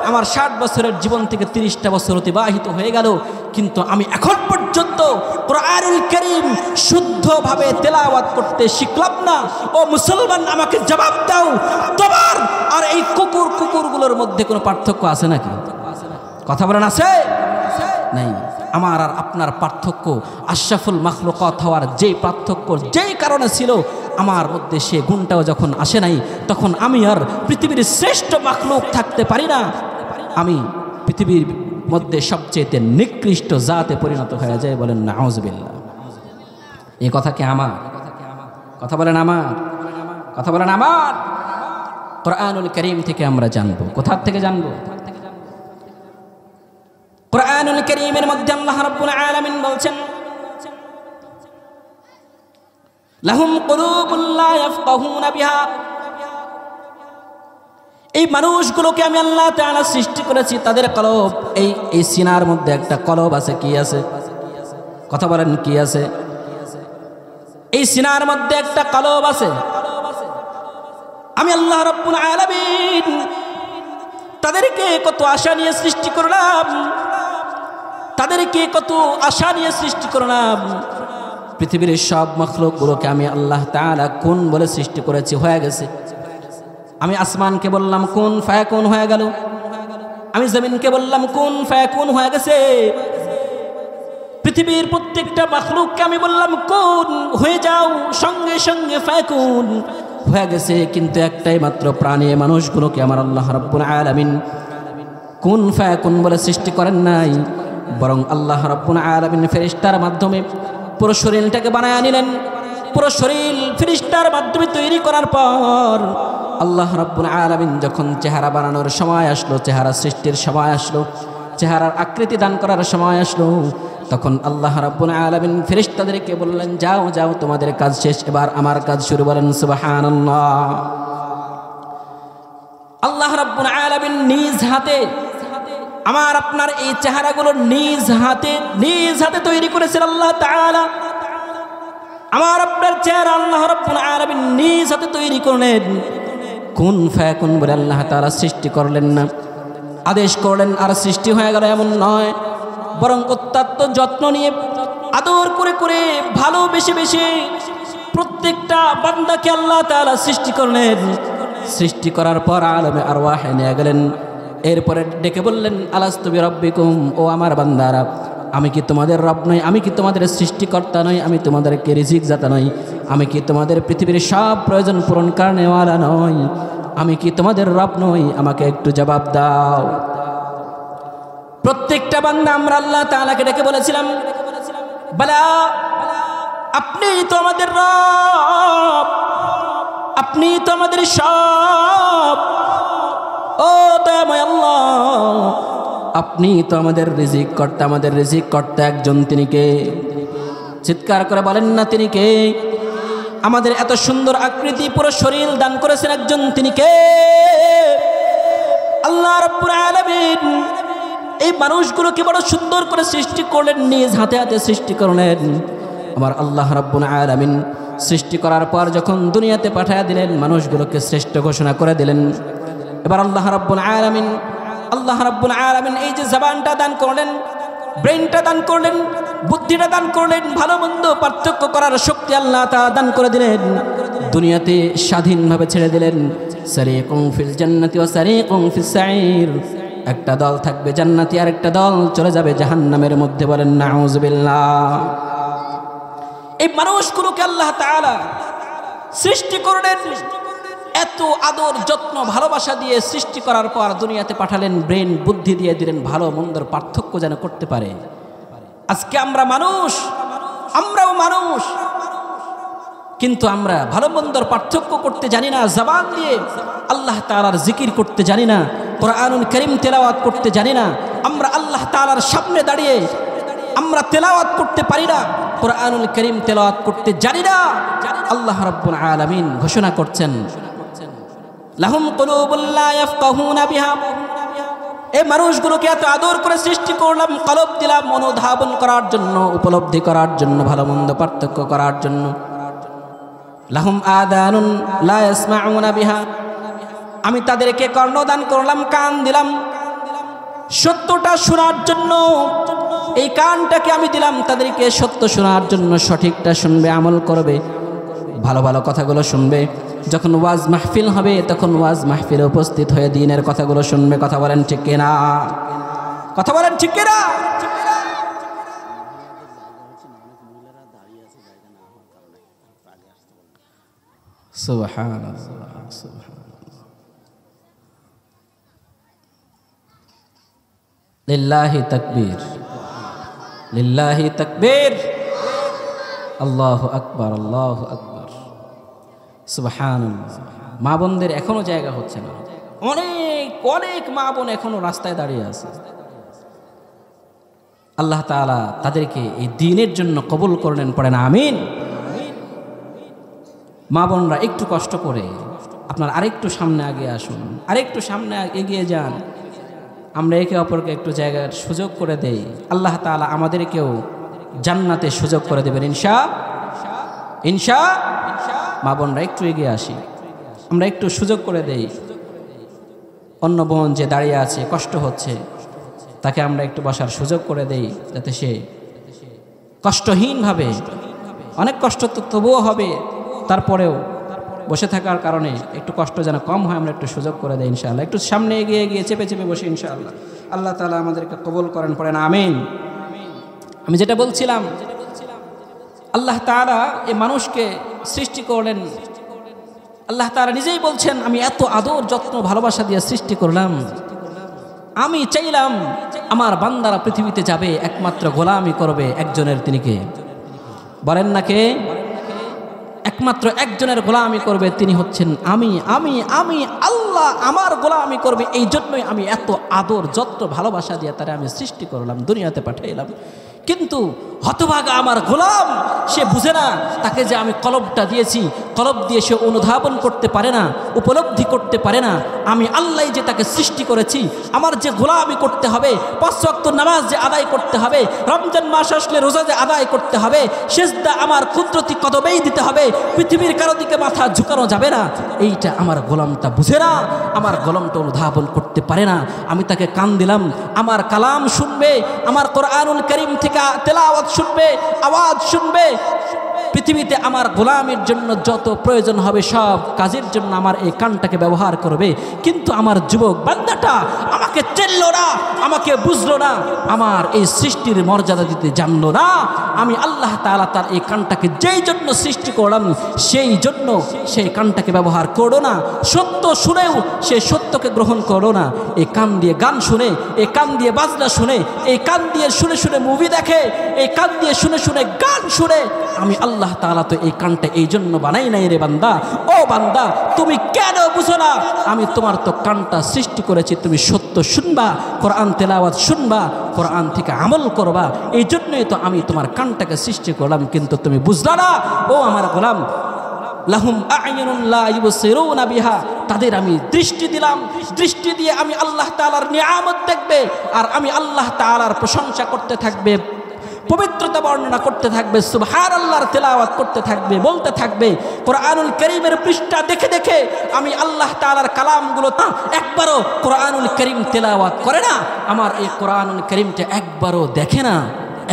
আমার 60 বছরের জীবন থেকে 30টা বছর অতিবাহিত হয়ে গেল, কিন্তু আমি এখন পর্যন্ত কোরআনুল কারীম শুদ্ধভাবে তেলাওয়াত করতে শিখলাম না। ও মুসলমান, আমাকে জবাব দাও, তোমার আর এই কুকুরগুলোর মধ্যে কোনো পার্থক্য আছে নাকি? কথা বলেন, আছে? নাই। আমার আর আপনার পার্থক্য আশরাফুল মাখলুকাত হওয়ার যেই পার্থক্য যেই কারণে ছিল, আমার মধ্যে সে গুণটাও যখন আসে নাই, তখন আমি আর পৃথিবীর শ্রেষ্ঠ মাখলুক থাকতে পারি না। আমি পৃথিবীর মধ্যে সবচেয়ে নিকৃষ্ট জাতে পরিণত হয়ে যায়। বলেন নাউজুবিল্লাহ। এই কথা কি আমার কথা? বলেন আমার কথা। বলেন আমার। কোরআনুল কারীম থেকে আমরা জানবো। কোথা থেকে জানবো? কোরআনুল কারীমের মধ্যে আল্লাহ রাব্বুল আলামিন বলছেন, লাহুম কুলুবুন লা ইয়াফকাহুনা বিহা। এই মানুষগুলোকে আমি আল্লাহ তাআলা সৃষ্টি করেছি, তাদের কলব, এই সিনার মধ্যে একটা কলব আছে। কি আছে? কথা বলেন, কি আছে? এই সিনার মধ্যে একটা কলব আছে। আমি আল্লাহ রাব্বুল আলামিন তাদেরকে কত আশা নিয়ে সৃষ্টি করলাম, তাদেরকে কত আশা নিয়ে সৃষ্টি করলাম। পৃথিবীর সব মাখলুকগুলোকে আমি আল্লাহ তাআলা কোন বলে সৃষ্টি করেছি, হয়ে গেছে। আমি আসমানকে বললাম কোন, ফায়াকুন হয়ে গেল। আমি জমিনকে বললাম কোন, ফায়াকুন হয়ে গেছে। পৃথিবীর প্রত্যেকটা মাখলুককে আমি বললাম কোন, হয়ে যাও, সঙ্গে সঙ্গে ফায়াকুন হয়ে গেছে। কিন্তু একটাই মাত্র প্রাণী, মানুষগুলোকে আমার আল্লাহ রাব্বুল আলামিন কোন ফায়াকুন বলে সৃষ্টি করেন নাই, বরং আল্লাহ রাব্বুল আলামিন ফেরেশতার মাধ্যমে পুরো শরীরটাকে বানায় নিলেন। পুরো শরীর ফেরেশতার মাধ্যমে তৈরি করার পর আল্লাহ রাব্বুল আলামিন যখন চেহারা বানানোর সময় আসলো, চেহারা সৃষ্টির সময় আসলো, চেহারার আকৃতি দান করার সময় আসলো, তখন আল্লাহ রাব্বুল আলামিন ফেরেশতাদেরকে বললেন, যাও যাও, তোমাদের কাজ শেষ, এবার আমার কাজ শুরু। বলেন সুবহানাল্লাহ। আল্লাহ রাব্বুল আলামিন নিজ হাতে আমার আপনার এই চেহারাগুলো নিজ হাতে তৈরি করেছেন আল্লাহ তাআলা। আমার আপনার চেহারা আল্লাহ রাব্বুল আলামিন নিজ হাতে তৈরি করলেন। কুন ফায়াকুন বলে আল্লাহ তাআলা সৃষ্টি করলেন না, আদেশ করলেন আর সৃষ্টি হয়ে গেল, এমন নয়। বরং অত্যন্ত যত্ন নিয়ে, আদর করে করে, ভালোবেসে বেশি প্রত্যেকটা বান্দাকে আল্লাহ তাআলা সৃষ্টি করলেন। সৃষ্টি করার পর আলমে আরওয়াহে নিয়ে গেলেন। এরপরে ডেকে বললেন, আলাস্তু বিরাব্বিকুম, ও আমার বান্দারা, আমি কি তোমাদের রব নই? আমি কি তোমাদের সৃষ্টিকর্তা নই? আমি তোমাদেরকে রিজিক দাতা নই? আমি কি তোমাদের পৃথিবীর সব প্রয়োজন পূরণ করনেওয়ালা নই? আমি কি তোমাদের রব নই? আমাকে একটু জবাব দাও। প্রত্যেকটা বান্দা আমরা আল্লাহ তাআলাকে ডেকে বলেছিলাম, বালা, আপনি তো আমাদের রব, আপনি তো আমাদের সব। ও দয়াময় আল্লাহ, আপনি তো আমাদের রিজিক কর্তা, আমাদের রিজিক কর্তা একজন, তিনি কে? চিৎকার করে বলেন না, তিনি কে? আমাদের এত সুন্দর আকৃতি, পুরো শরীর দান করেছেন একজন, তিনি কে? আল্লাহ রাব্বুল আলামিন এই মানুষগুলোকে বড় সুন্দর করে সৃষ্টি করলেন, নিজ হাতে হাতে সৃষ্টি করলেন। আমার আল্লাহ রাব্বুল আলামিন সৃষ্টি করার পর যখন দুনিয়াতে পাঠিয়ে দিলেন, মানুষগুলোকে শ্রেষ্ঠ ঘোষণা করে দিলেন। এবার আল্লাহ রাব্বুল আলামিন এই যে জবানটা দান করলেন, ব্রেনটা দান করলেন, বুদ্ধিটা দান করলেন, ভালো মন্দ পার্থক্য করার শক্তি আল্লাহ তাআলা দান করে দিলেন। দুনিয়াতে স্বাধীনভাবে ছেড়ে দিলেন। সারিকুম ফিল জান্নাতি ওয়া সারিকুম ফিস সাঈর। একটা দল থাকবে জান্নাতি, আর একটা দল চলে যাবে জাহান্নামের মধ্যে। বলেন নাউজুবিল্লাহ। এই মানুষগুলোকে আল্লাহ তাআলা সৃষ্টি করলেন, এত আদর যত্ন ভালোবাসা দিয়ে সৃষ্টি করার পর দুনিয়াতে পাঠালেন, ব্রেন বুদ্ধি দিয়ে দিলেন, ভালো মন্দর পার্থক্য যেন করতে পারে। আজকে আমরা মানুষ, আমরাও মানুষ, কিন্তু আমরা ভালো মন্দর পার্থক্য করতে জানি না। জবান দিয়ে আল্লাহ তাআলার জিকির করতে জানি না, কোরআনুল কারীম তেলাওয়াত করতে জানি না। আমরা আল্লাহ তাআলার সামনে দাঁড়িয়ে আমরা তেলাওয়াত করতে পারি না, কোরআনুল কারীম তেলাওয়াত করতে জানি না। আল্লাহ রাব্বুল আলামিন ঘোষণা করছেন, লাহুম কুলুবুন লা ইয়াফকাহুনা বিহা। এই মানুষগুলোকে এত আদর করে সৃষ্টি করলাম, কলব দিলাম অনুধাবন করার জন্য, উপলব্ধি করার জন্য, ভালো মন্দ পার্থক্য করার জন্য। লাহুম আযানুন লা ইয়াসমাউনা বিহা। আমি তাদেরকে কর্ণদান করলাম, কান দিলাম সত্যটা শোনার জন্য। এই কানটাকে আমি দিলাম তাদেরকে সত্য শোনার জন্য, সঠিকটা শুনবে, আমল করবে, ভালো ভালো কথাগুলো শুনবে। যখন ওয়াজ মাহফিল হবে তখন ওয়াজ মাহফিলে উপস্থিত হয়ে দ্বীনের কথাগুলো শুনবে। কথা বলেন ঠিক কিনা? কথা বলেন ঠিক কিনা? সুবহানাল্লাহ, সুবহানাল্লাহ। লিল্লাহি তাকবীর, লিল্লাহি তাকবীর, আল্লাহু আকবার, আল্লাহু আকবার, সুবহানাল্লাহ। মা বোনদের এখনো জায়গা হচ্ছে না, অনেক অনেক মা বোন এখনো রাস্তায় দাঁড়িয়ে আছে। আল্লাহ তাআলা তাদেরকে এই দ্বীনের জন্য কবুল করলেন, পড়েন আমিন। মা বোনরা একটু কষ্ট করে আপনার আরেকটু সামনে এগিয়ে আসুন, আরেকটু সামনে এগিয়ে যান, আমরা একে অপরকে একটু জায়গার সুযোগ করে দেই। আল্লাহ তাআলা আমাদেরকেও জান্নাতে সুযোগ করে দেবেন ইনশা। মা বোনরা একটু এগিয়ে আসি, আমরা একটু সুযোগ করে দেই। অন্য বোন যে দাঁড়িয়ে আছে কষ্ট হচ্ছে, তাকে আমরা একটু বসার সুযোগ করে দেই, যাতে সে কষ্টহীনভাবে, অনেক কষ্ট তো তবুও হবে, তারপরেও বসে থাকার কারণে একটু কষ্ট যেন কম হয়, আমরা একটু সুযোগ করে দেই ইনশাআল্লাহ। একটু সামনে এগিয়ে গিয়ে চেপে চেপে বসে ইনশাআল্লাহ। আল্লাহ তাআলা আমাদেরকে কবুল করেন, পড়েন আমিন। আমি যেটা বলছিলাম, আল্লাহ তাআলা এই মানুষকে সৃষ্টি করলেন। আল্লাহ তাআলা নিজেই বলছেন, আমি এত আদর যত্ন ভালোবাসা দিয়ে সৃষ্টি করলাম, আমি চাইলাম আমার বান্দারা পৃথিবীতে যাবে একমাত্র গোলামি করবে একজনের, তিনি কে বলেন না কে? একমাত্র একজনের গোলামি করবে, তিনি হচ্ছেন আমি। আমি আমি আল্লাহ আমার গোলামি করবে, এই জন্যই আমি এত আদর যত্ন ভালোবাসা দিয়ে তারা আমি সৃষ্টি করলাম, দুনিয়াতে পাঠাইলাম। কিন্তু হতভাগা আমার গোলাম, সে বুঝে না তাকে যে আমি কলবটা দিয়েছি, কলব দিয়ে সে অনুধাবন করতে পারে না, উপলব্ধি করতে পারে না আমি আল্লাহ যে তাকে সৃষ্টি করেছি। আমার যে গোলামি করতে হবে, 5 ওয়াক্ত নামাজ যে আদায় করতে হবে, রমজান মাস আসলে রোজা যে আদায় করতে হবে, সেজদা আমার কুদরতি কদমেই দিতে হবে, পৃথিবীর কারো দিকে মাথা ঝুঁকানো যাবে না, এইটা আমার গোলামটা বুঝে না, আমার গোলামটা অনুধাবন করতে পারে না। আমি তাকে কান দিলাম, আমার কালাম শুনবে, আমার কোরআনুল কারীম থেকে তেলাওয়াত শুনবে, আওয়াজ শুনবে। পৃথিবীতে আমার গোলামের জন্য যত প্রয়োজন হবে সব কাজের জন্য আমার এই কানটাকে ব্যবহার করবে। কিন্তু আমার যুবক বান্দাটা আমাকে চিনল না, আমাকে বুঝলো না, আমার এই সৃষ্টির মর্যাদা দিতে জানলো না। আমি আল্লাহ তাআলা তার এই কানটাকে যেই জন্য সৃষ্টি করলাম, সেই জন্য সেই কানটাকে ব্যবহার করলো না। সত্য শুনেও সে সত্যকে গ্রহণ করলো না। এই কান দিয়ে গান শুনে, এই কান দিয়ে বাজনা শুনে, এই কান দিয়ে শুনে শুনে মুভি দেখে, এই কান দিয়ে শুনে শুনে গান শুনে। আমি আল্লাহ তাআলা তো এই কানটা এই জন্য বানাই নাই রে বান্দা। ও বান্দা, তুমি কেন বুঝো না? আমি তোমার তো কানটা সৃষ্টি করেছি, তুমি সত্য শুনবা, কোরআন তেলাওয়াত শুনবা, কোরআন থেকে আমল করবা, এই জন্যই তো আমি তোমার কানটাকে সৃষ্টি করলাম। কিন্তু তুমি বুঝলা না। ও আমার গোলাম, লাহুম আ'য়ুনুন লা ইউবসিরুনা বিহা, তাদের আমি দৃষ্টি দিলাম, দৃষ্টি দিয়ে আমি আল্লাহ তাআলার নিয়ামত দেখবে, আর আমি আল্লাহ তাআলার প্রশংসা করতে থাকবে, পবিত্রতা বর্ণনা করতে থাকবে, সুবহানাল্লাহর তেলাওয়াত করতে থাকবে, বলতে থাকবে। কোরআনুল কারীমের পৃষ্ঠা দেখে দেখে আমি আল্লাহ তাআলার কালামগুলো একবারও কোরআনুল কারীম তেলাওয়াত করে না, আমার এই কোরআনুল কারীমটা একবারও দেখে না,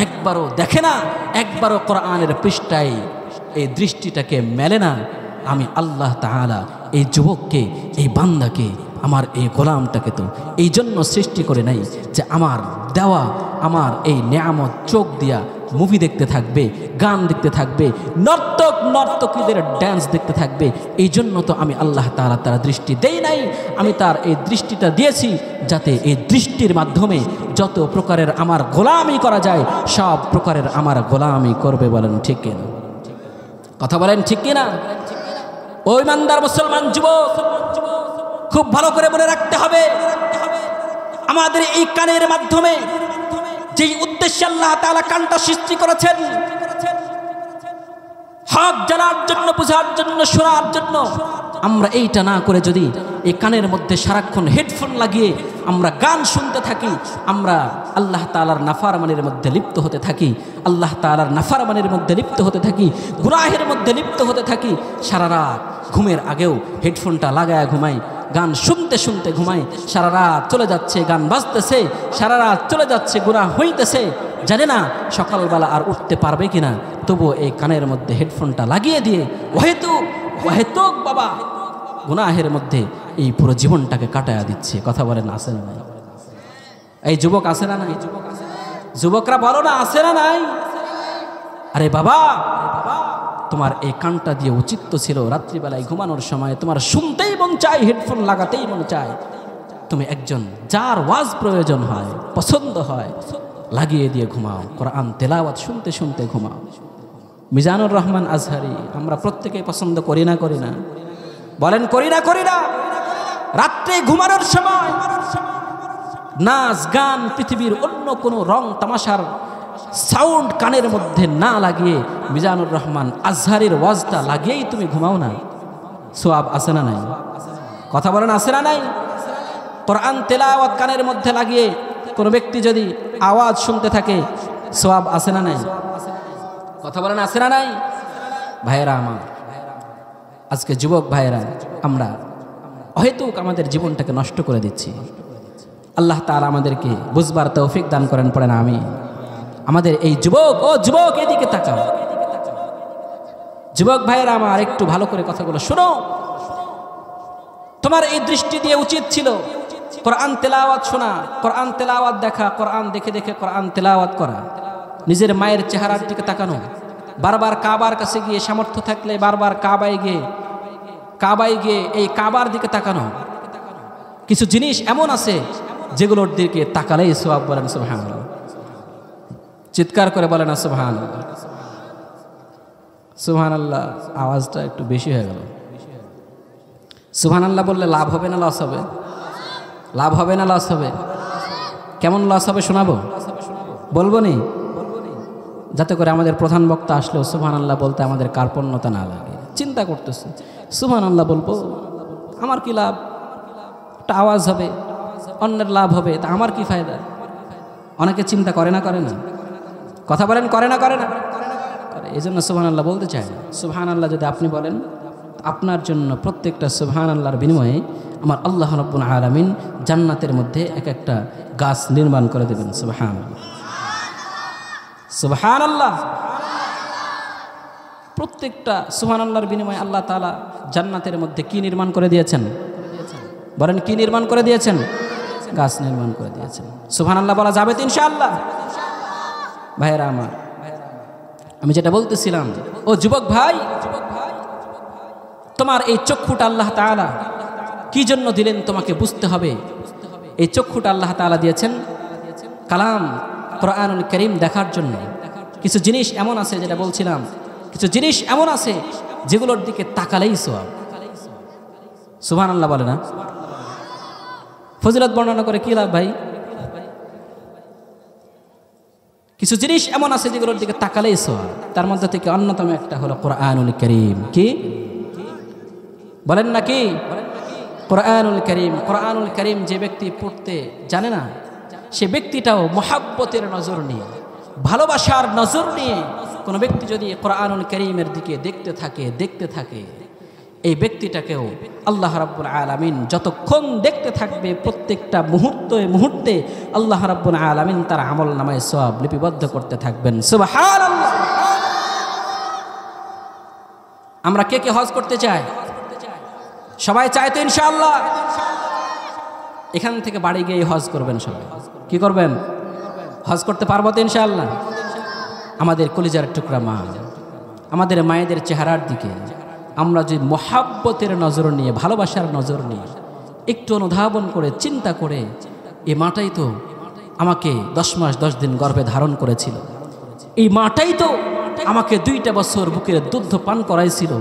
একবারও দেখে না, একবারও কোরআনের পৃষ্ঠায় এই দৃষ্টিটাকে মেলে না। আমি আল্লাহ তাআলা এই যুবককে, এই বান্দাকে, আমার এই গোলামটাকে তো এই জন্য সৃষ্টি করে নাই যে আমার দেওয়া আমার এই নেয়ামত চোখ দিয়া মুভি দেখতে থাকবে, গান দেখতে থাকবে, নর্তকীদের ড্যান্স দেখতে থাকবে। এই জন্য তো আমি আল্লাহ তাআলা তার দৃষ্টি দেই নাই। আমি তার এই দৃষ্টিটা দিয়েছি যাতে এই দৃষ্টির মাধ্যমে যত প্রকারের আমার গোলামি করা যায় সব প্রকারের আমার গোলামি করবে। বলেন ঠিক কিনা? কথা বলেন ঠিক কিনা? ওই ইমানদার মুসলমান যুবক, খুব ভালো করে মনে রাখতে হবে, আমাদের এই কানের মাধ্যমে যেই উদ্দেশ্যে আল্লাহ তাআলা কানটা সৃষ্টি করেছেন, হক জানার জন্য, বোঝার জন্য, শোনার জন্য, আমরা এইটা না করে যদি এই কানের মধ্যে সারাক্ষণ হেডফোন লাগিয়ে আমরা গান শুনতে থাকি, আমরা আল্লাহ তাআলার নাফরমানির মধ্যে লিপ্ত হতে থাকি, আল্লাহ তাআলার নাফরমানির মধ্যে লিপ্ত হতে থাকি, গুনাহের মধ্যে লিপ্ত হতে থাকি। সারা রাত ঘুমের আগেও হেডফোনটা লাগায় ঘুমাই, গান শুনতে শুনতে ঘুমাই, সারা রাত চলে যাচ্ছে, গান বাজতেছে, সারা রাত চলে যাচ্ছে, গুনাহ হইতেছে, জানে না সকালবেলা আর উঠতে পারবে কিনা। তবুও এই কানের মধ্যে হেডফোনটা লাগিয়ে দিয়ে ওহেতুক বাবা গুনাহের মধ্যে এই পুরো জীবনটাকে কাটায়া দিচ্ছে। কথা বলেন আছে না নাই? এই যুবক আছে না নাই? যুবকরা বলো না, আছে না নাই? আরে বাবা, তোমার এই কানটা দিয়ে উচিত ছিল রাত্রিবেলায় ঘুমানোর সময় তোমার শুনতেই মন চায়, হেডফোন লাগাতেই মন চায়, তুমি একজন যার ওয়াজ প্রয়োজন হয়, পছন্দ হয়, লাগিয়ে দিয়ে ঘুমাও, কোরআন তেলাওয়াত শুনতে শুনতে ঘুমাও। মিজানুর রহমান আজহারি আমরা প্রত্যেকেই পছন্দ করি না? করি না? বলেন করি না? করি না? রাত্রে ঘুমানোর সময় নাচ গান, পৃথিবীর অন্য কোনো রং তামাশার সাউন্ড কানের মধ্যে না লাগিয়ে মিজানুর রহমান আজহারির ওয়াজটা লাগিয়েই তুমি ঘুমাও না, সওয়াব আছে না নাই? কথা বলেন আছে না নাই? কোরআন তেলাওয়াত কানের মধ্যে লাগিয়ে কোনো ব্যক্তি যদি আওয়াজ শুনতে থাকে, সওয়াব আছে না নাই? কথা বলেন আছে না নাই? ভাইয়েরা আমার, আজকে যুবক ভাইয়েরা আমরা হয়তো আমাদের জীবনটাকে নষ্ট করে দিচ্ছি। আল্লাহ তাআলা আমাদেরকে বুঝবার তৌফিক দান করেন, পড়েন আমিন। আমাদের এই যুবক, ও যুবক এদিকে তাকাও, যুবক ভাইয়েরা আমার একটু ভালো করে কথাগুলো শোনো। তোমার এই দৃষ্টি দিয়ে উচিত ছিল কোরআন তেলাওয়াত শোনা, কোরআন তেলাওয়াত দেখা, কোরআন দেখে দেখে কোরআন তেলাওয়াত করা, নিজের মায়ের চেহারার দিকে তাকানো, বারবার কাবার কাছে গিয়ে সামর্থ্য থাকলে বারবার কাবায় গিয়ে এই কাবার দিকে তাকানো। কিছু জিনিস এমন আছে যেগুলোর দিকে তাকালেই সওয়াব। বলেন সুবহানাল্লাহ, চিৎকার করে বলেন না সুবহানাল্লাহ। সুবহানাল্লাহ আওয়াজটা একটু বেশি হয়ে গেল। সুবহানাল্লাহ বললে লাভ হবে না লস হবে? লাভ হবে না লস হবে? কেমন লস হবে শোনাবো? বলবো নি? যাতে করে আমাদের প্রধান বক্তা আসলেও সুবহানাল্লাহ বলতে আমাদের কার্পণ্যতা না লাগে। চিন্তা করতেছে সুবহানাল্লাহ বলবো, আমার কি লাভ? একটা আওয়াজ হবে, অন্যের লাভ হবে, তা আমার কি ফায়দা? অনেকে চিন্তা করে না? করে না? কথা বলেন করে না? করে না? করে। এই জন্য সুবহানাল্লাহ বলতে চায় না। সুবহানাল্লাহ যদি আপনি বলেন, আপনার জন্য প্রত্যেকটা সুবহানাল্লাহর বিনিময়ে আমার আল্লাহ রাব্বুল আলামিন জান্নাতের মধ্যে এক একটা গাছ নির্মাণ করে দেবেন। সুবহানাল্লাহ, সুবহানাল্লাহ। প্রত্যেকটা সুবহানাল্লাহর বিনিময়ে আল্লাহ তাআলা জান্নাতের মধ্যে কি নির্মাণ করে দিয়েছেন? বলেন কি নির্মাণ করে দিয়েছেন? গাছ নির্মাণ করে দিয়েছেন। সুবহানাল্লাহ বলা যাবে তো ইনশাআল্লাহ? ভাইয়েরা আমার, আমি যেটা বলতেছিলাম, ও যুবক ভাই, তোমার এই চক্ষুটা আল্লাহ তাআলা কি জন্য দিলেন তোমাকে বুঝতে হবে। এই চক্ষুটা আল্লাহ তাআলা দিয়েছেন কালাম কোরআনুল কারীম দেখার জন্য। কিছু জিনিস এমন আছে, যেটা বলছিলাম, কিছু জিনিস এমন আছে যেগুলোর দিকে তাকালেই সওয়াব। সুবহানাল্লাহ বলে না? ফজিলত বর্ণনা করে কি লাভ ভাই? কিছু জিনিস এমন আছে যেগুলোর দিকে তাকালেই সওয়াব। তার মধ্যে থেকে অন্যতম একটা হলো কোরআনুল কারীম। কি বলেন না? কি কোরআনুল কারীম। কোরআনুল কারীম যে ব্যক্তি পড়তে জানে না, সে ব্যক্তিটাও মহাব্বতের নজর নিয়ে, ভালোবাসার নজর নিয়ে কোনো ব্যক্তি যদি কোরআনুল কারীমের দিকে দেখতে থাকে, এই ব্যক্তিটাকেও আল্লাহ রাব্বুল আলামিন যতক্ষণ দেখতে থাকবে, প্রত্যেকটা মুহূর্তে আল্লাহ রাব্বুল আলামিন তার আমল নামায় সওয়াব লিপিবদ্ধ করতে থাকবেন। সুবহানাল্লাহ। আমরা কে কে হজ করতে চাই? সবাই চায় তো ইনশাআল্লাহ? এখান থেকে বাড়ি গিয়ে হজ করবেন সবাই। কি করবেন? হজ করতে পারবো তো ইনশাআল্লাহ? আমাদের কলিজার টুকরা মা, আমাদের মায়েদের চেহারার দিকে আমরা যে মহাব্বতের নজর নিয়ে, ভালোবাসার নজর নিয়ে একটু অনুধাবন করে চিন্তা করে, এই মাটাই তো আমাকে 10 মাস 10 দিন গর্ভে ধারণ করেছিল, এই মাটাই তো আমাকে 2টা বছর বুকের দুধ পান করাইছিল,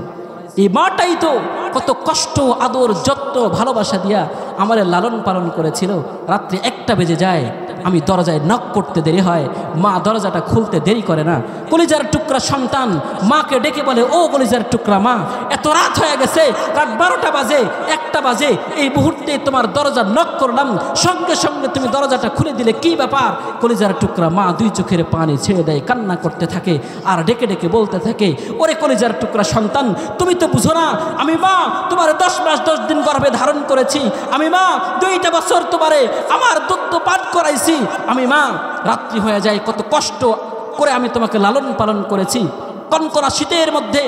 এই মাটাই তো কত কষ্ট, আদর, যত্ন, ভালোবাসা দিয়া আমারে লালন পালন করেছিল। রাত্রে 1টা বেজে যায়, আমি দরজায় নক করতে দেরি হয়, মা দরজাটা খুলতে দেরি করে না। কলিজার টুকরা সন্তান মাকে ডেকে বলে, ও কলিজার টুকরা মা, এত রাত হয়ে গেছে, রাত 12টা বাজে, 1টা বাজে, এই মুহূর্তে তোমার দরজা নক করলাম, সঙ্গে সঙ্গে তুমি দরজাটা খুলে দিলে, কি ব্যাপার? কলিজার টুকরা মা 2 চোখের পানি ছেড়ে দেয়, কান্না করতে থাকে, আর ডেকে ডেকে বলতে থাকে, ওরে কলিজার টুকরা সন্তান, তুমি তো বুঝো না, আমি মা তোমার 10 মাস 10 দিন গর্ভে ধারণ করেছি, আমি মা 2টা বছর তোমারে আমার দুধ পান করাইছি, আমি মা রাত্রি হয়ে যায়, কত কষ্ট করে আমি তোমাকে লালন পালন করেছি, কনকনা শীতের মধ্যে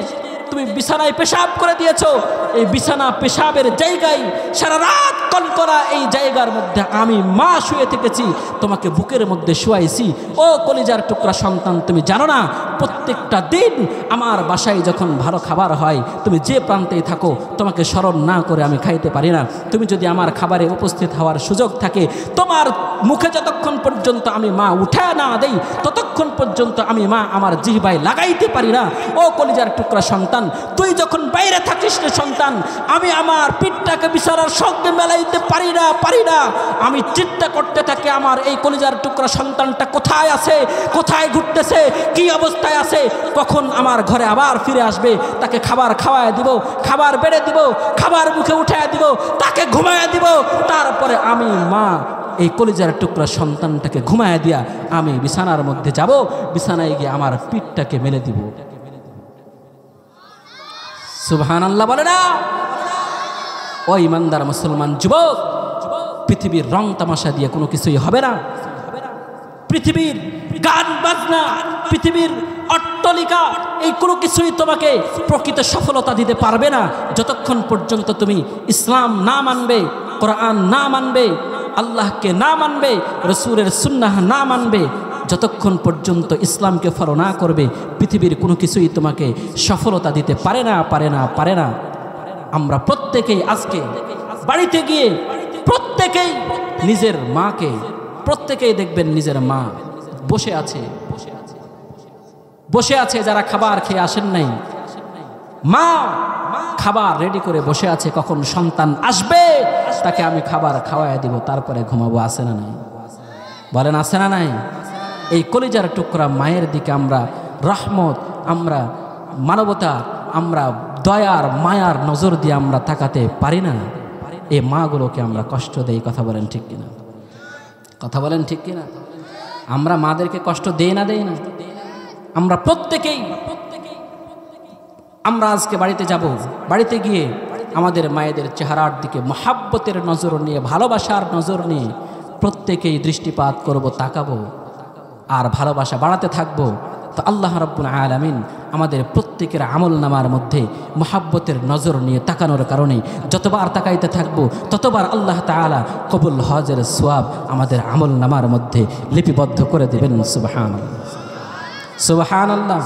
তুমি বিছানায় পেশাব করে দিয়েছো, এই বিছানা পেশাবের জায়গায় সারা রাত কলকরা এই জায়গার মধ্যে আমি মা শুয়ে থেকেছি, তোমাকে বুকের মধ্যে শুয়াইছি। ও কলিজার টুকরা সন্তান, তুমি জানো না প্রত্যেকটা দিন আমার বাসায় যখন ভালো খাবার হয়, তুমি যে প্রান্তেই থাকো তোমাকে স্মরণ না করে আমি খাইতে পারি না। তুমি যদি আমার খাবারে উপস্থিত হওয়ার সুযোগ থাকে, তোমার মুখে যতক্ষণ পর্যন্ত আমি মা উঠে না দেই ততক্ষণ পর্যন্ত আমি মা আমার জিহ্বায় লাগাইতে পারি না। ও কলিজার টুকরা সন্তান, তুই যখন বাইরে থাকিস রে সন্তান, আমি আমার পিঠটাকে বিছানার সঙ্গে মেলাইতে পারি না। আমি চিন্তা করতে থাকি আমার এই কলিজার টুকরা সন্তানটা কোথায় আছে, কোথায় ঘুরতেছে, কি অবস্থায় আছে, কখন আমার ঘরে আবার ফিরে আসবে, তাকে খাবার খাওয়ায় দিব, খাবার বেড়ে দিব, খাবার মুখে উঠায় দিব, তাকে ঘুমায় দিব, তারপরে আমি মা এই কলিজার টুকরা সন্তানটাকে ঘুমায় দিয়া আমি বিছানার মধ্যে যাব, বিছানায় গিয়ে আমার পিঠটাকে মেলে দিব। সুবহানাল্লাহ বলে না? ও ইমানদার মুসলমান যুবক, পৃথিবীর রং তামাশা দিয়ে কোনো কিছুই হবে না। পৃথিবীর গান বাজনা, পৃথিবীর অট্টালিকা, এই কোনো কিছুই তোমাকে প্রকৃত সফলতা দিতে পারবে না যতক্ষণ পর্যন্ত তুমি ইসলাম না মানবে, কোরআন না মানবে, আল্লাহকে না মানবে, রসুলের সুন্নাহ না মানবে, যতক্ষণ পর্যন্ত ইসলামকে ফলো না করবে, পৃথিবীর কোনো কিছুই তোমাকে সফলতা দিতে পারে না। আমরা প্রত্যেকেই আজকে বাড়িতে গিয়ে প্রত্যেকেই নিজের মাকে, প্রত্যেকেই দেখবেন নিজের মা বসে আছে যারা খাবার খেয়ে আসেন নাই, মা খাবার রেডি করে বসে আছে, কখন সন্তান আসবে তাকে আমি খাবার খাওয়াই দিব, তারপরে ঘুমাবো। আছে না নাই? বলেন আছে না নাই? এই কলিজার টুকরা মায়ের দিকে আমরা রহমত, আমরা মানবতা, আমরা দয়ার মায়ার নজর দিয়ে আমরা তাকাতে পারি না। এই মাগুলোকে আমরা কষ্ট দেই। কথা বলেন ঠিক কিনা? কথা বলেন ঠিক কিনা? আমরা মাদেরকে কষ্ট দেই না? আমরা প্রত্যেকেই, আমরা আজকে বাড়িতে যাব, বাড়িতে গিয়ে আমাদের মায়েদের চেহারার দিকে মহাব্বতের নজর নিয়ে, ভালোবাসার নজর নিয়ে প্রত্যেকেই দৃষ্টিপাত করব, তাকাবো আর ভালোবাসা বাড়াতে থাকবো। তো আল্লাহ রাব্বুল আলামিন আমাদের প্রত্যেকের আমল নামার মধ্যে মহাব্বতের নজর নিয়ে তাকানোর কারণে যতবার তাকাইতে থাকবো ততবার আল্লাহ তাআলা কবুল হজের সওয়াব আমাদের আমল নামার মধ্যে লিপিবদ্ধ করে দেবেন। সুবহানাল্লাহ, সুবহানাল্লাহ।